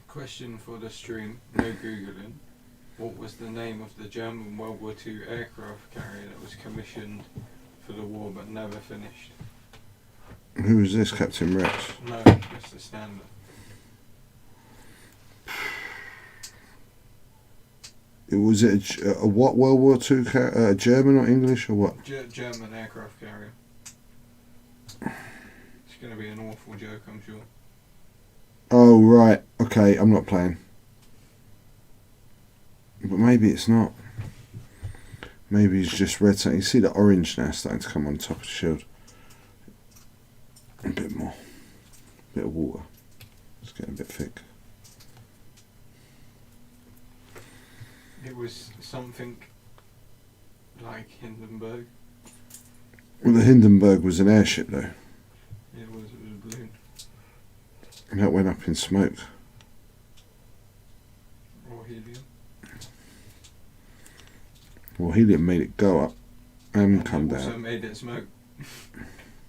Question for the stream, no Googling. What was the name of the German World War II aircraft carrier that was commissioned for the war but never finished? Who is this, Captain Rex? No, it's the standard. Was it a what World War II? German or English or what? German aircraft carrier. It's going to be an awful joke, I'm sure. Oh, right. Okay, I'm not playing. But maybe it's not. Maybe it's just red. You see the orange now starting to come on top of the shield. A bit more. A bit of water. It's getting a bit thick. It was something like Hindenburg. Well, the Hindenburg was an airship, though. It was a balloon. And that went up in smoke. Or helium. Well, helium made it go up and And come it also down. made it smoke.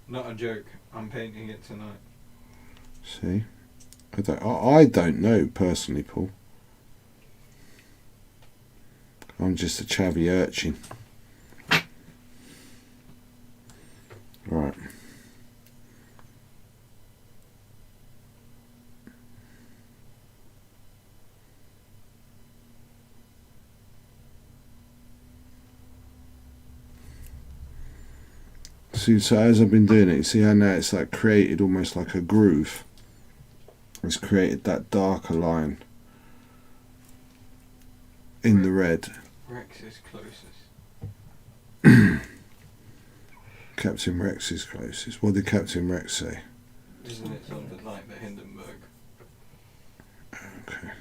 Not a joke. I'm painting it tonight. See? I don't know, personally, Paul. I'm just a chavvy urchin. Right. See, so as I've been doing it, you see how now it's like created almost like a groove. It's created that darker line in the red. Rex is closest. Captain Rex is closest. What did Captain Rex say? Isn't it something like the Hindenburg? Okay.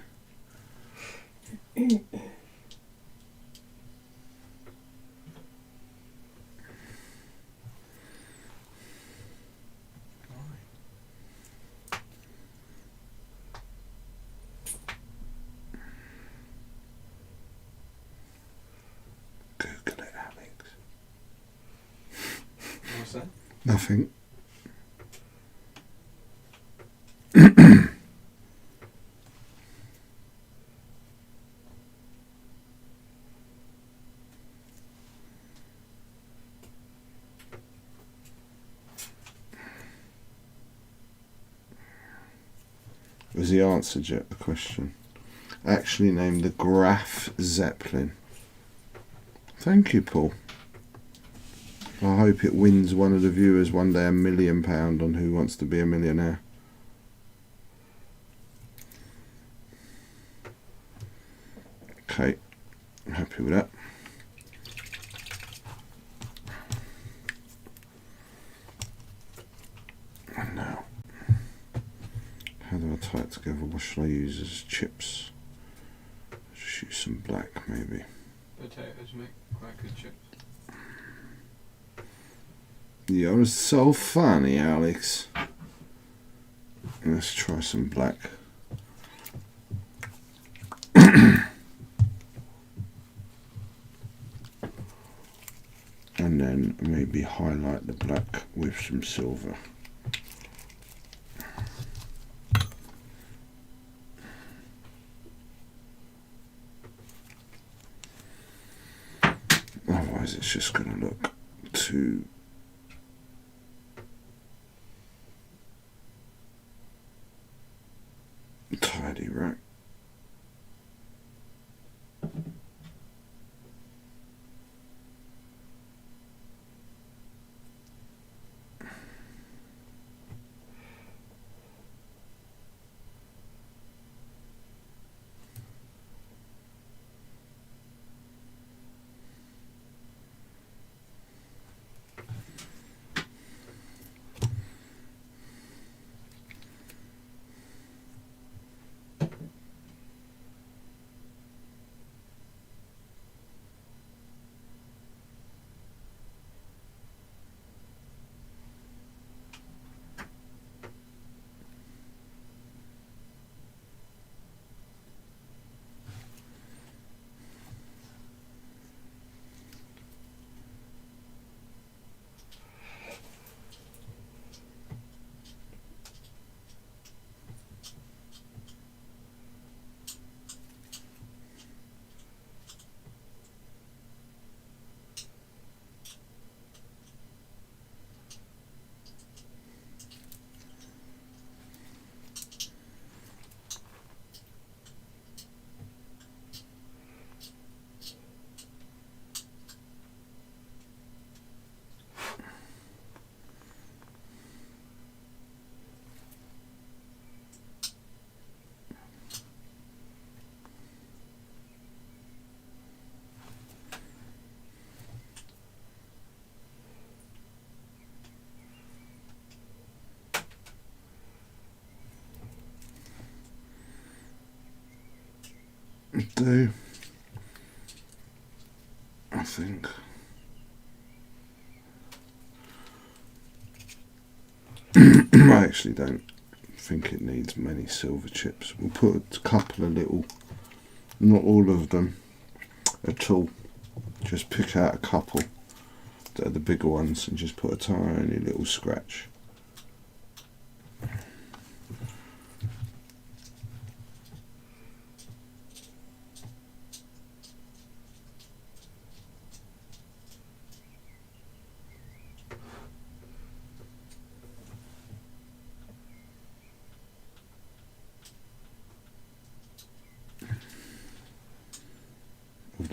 Google it, Alex. What's that? Nothing. Was he answered yet the question? Actually named the Graf Zeppelin. Thank you, Paul. I hope it wins one of the viewers one day £1 million on Who Wants to Be a Millionaire. Okay, I'm happy with that. And now, how do I tie it together? What should I use as chips? Just use some black, maybe. Potatoes make quite good chips. You're so funny, Alex. Let's try some black. And then maybe highlight the black with some silver. Otherwise it's just going to look too tidy, right? Do I think I actually don't think it needs many silver chips. We'll put a couple of little, not all of them at all, just pick out a couple that are the bigger ones and just put a tiny little scratch.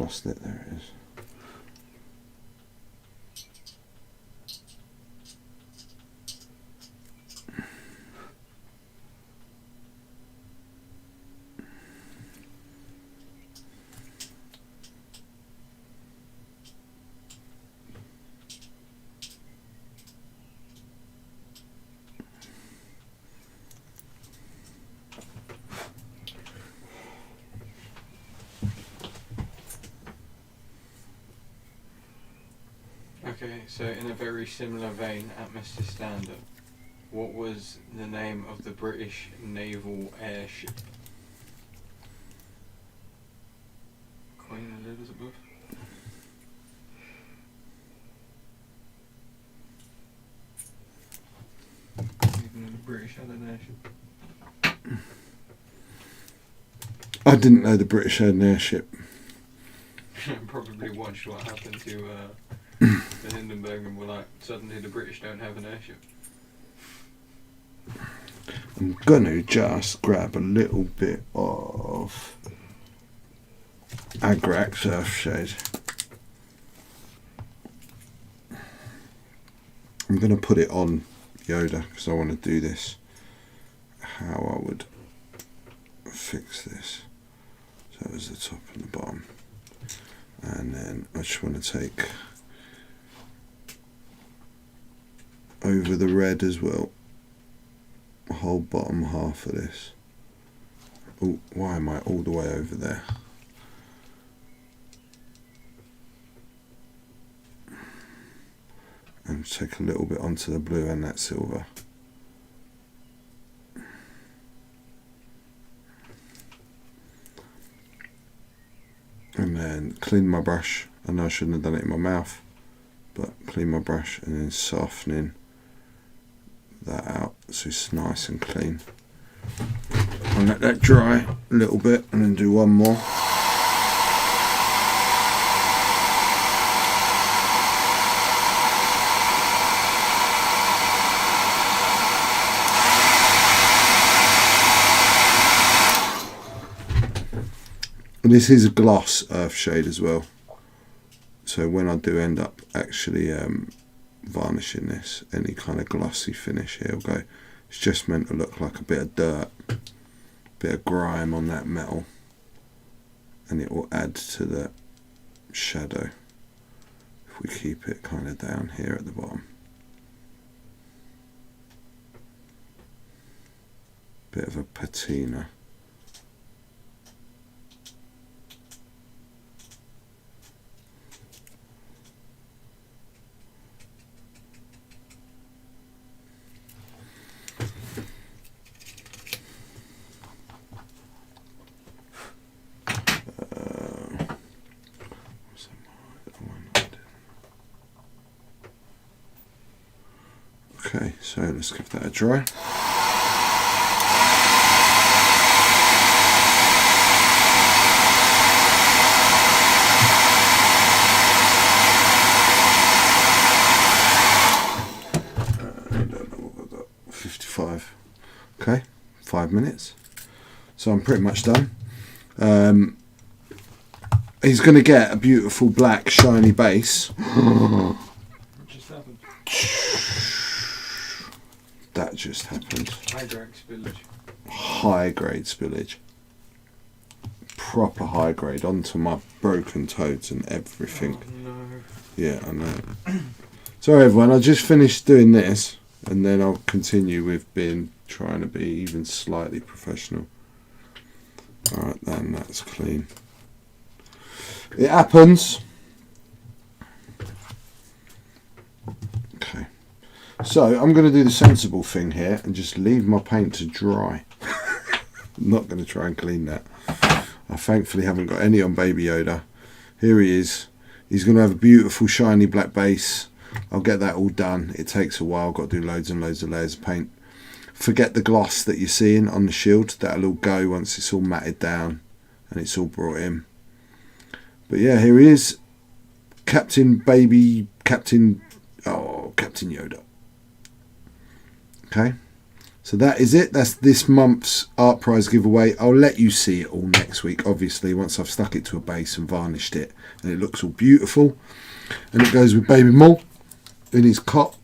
lost it. There it is. Okay, so in a very similar vein at Mr. Standard, what was the name of the British naval airship? Queen Elizabeth? Even though the British had an airship. I didn't know the British had an airship. Probably watched what happened to the Hindenburg and were like, suddenly the British don't have an airship. I'm gonna just grab a little bit of Agrax Earthshade. I'm gonna put it on Yoda because I want to do this how I would fix this. So there's the top and the bottom. And then I just want to take over the red as well, the whole bottom half of this. Oh, why am I all the way over there? And take a little bit onto the blue and that silver. And then clean my brush. I know I shouldn't have done it in my mouth, but clean my brush and then softening that out so it's nice and clean. I'll let that dry a little bit and then do one more. And this is a gloss earth shade as well, so when I do end up actually varnishing this, any kind of glossy finish here will go. It's just meant to look like a bit of dirt, bit of grime on that metal, and it will add to the shadow if we keep it kind of down here at the bottom. Bit of a patina. Okay, so let's give that a try. I don't know what I've got. 55. Okay, 5 minutes. So I'm pretty much done. He's going to get a beautiful black shiny base. What just happened? That just happened. High grade spillage. High grade spillage. Proper high grade onto my broken toads and everything. Oh, no. Yeah, I know. Sorry everyone, I just finished doing this and then I'll continue with trying to be even slightly professional. Alright then, that's clean. It happens. Okay. So I'm going to do the sensible thing here and just leave my paint to dry. I'm not going to try and clean that. I thankfully haven't got any on Baby Yoda. Here he is. He's going to have a beautiful shiny black base. I'll get that all done. It takes a while. I've got to do loads and loads of layers of paint. Forget the gloss that you're seeing on the shield. That'll all go once it's all matted down and it's all brought in. But yeah, here he is. Captain Yoda. Okay, So that is it. That's this month's art prize giveaway. I'll let you see it all next week, obviously, once I've stuck it to a base and varnished it. And it looks all beautiful. And it goes with Baby Mole in his cot.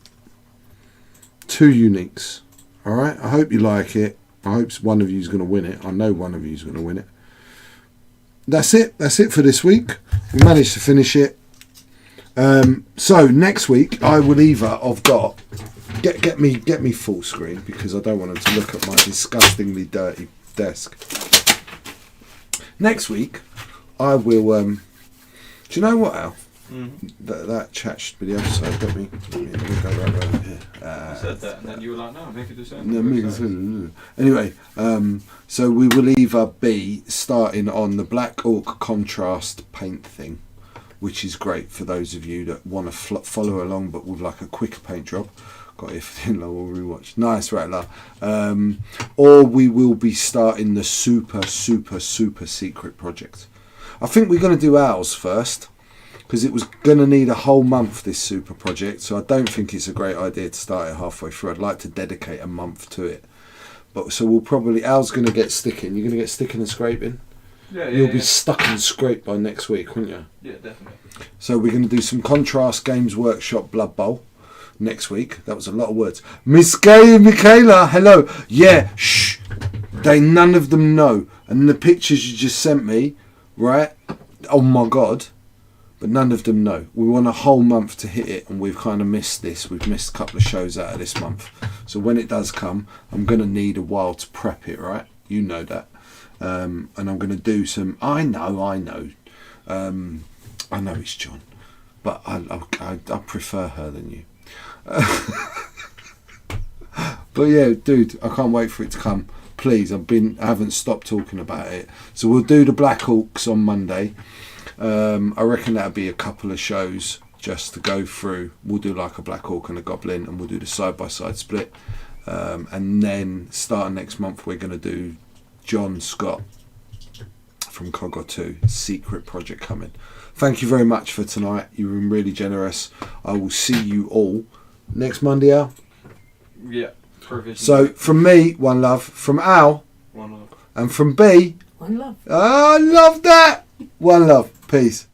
2 uniques. Alright, I hope you like it. I hope one of you is going to win it. I know one of you is going to win it. That's it. That's it for this week. We managed to finish it. So next week I will either have got get me full screen because I don't want them to look at my disgustingly dirty desk. Next week I will. Do you know what, Al? That chat should be the other side. Let me go right over here. I said that, and then you were like, "No, make it the same." No, anyway, so we will either be starting on the Black Orc contrast paint thing, which is great for those of you that want to follow along, but with like a quicker paint job. Got everything like we'll rewatch. Nice, Rattler. Or we will be starting the super secret project. I think we're going to do ours first, because it was going to need a whole month, this super project, so I don't think it's a great idea to start it halfway through. I'd like to dedicate a month to it. But so we'll probably, Al's going to get sticking. You're going to get sticking and scraping? You'll be stuck and scraped by next week, won't you? Yeah, definitely. So we're going to do some Contrast Games Workshop Blood Bowl next week. That was a lot of words. Miss Gay and Michaela, hello. Yeah, shh. None of them know. And the pictures you just sent me, right? Oh my God. But none of them know. We want a whole month to hit it, and we've kind of missed this. We've missed a couple of shows out of this month. So when it does come, I'm going to need a while to prep it, right? You know that. And I'm going to do some... I know. I know it's John. But I prefer her than you. But yeah, dude, I can't wait for it to come. Please, I haven't stopped talking about it. So we'll do the Black Hawks on Monday. I reckon that'll be a couple of shows just to go through. We'll do like a Black Hawk and a Goblin, and we'll do the side-by-side split. And then starting next month, we're going to do John Scott from Cogger 2, secret project coming. Thank you very much for tonight. You've been really generous. I will see you all next Monday, Al. Yeah. Perfect. So from me, one love. From Al, one love. And from B, One love. I love that. One love. Peace.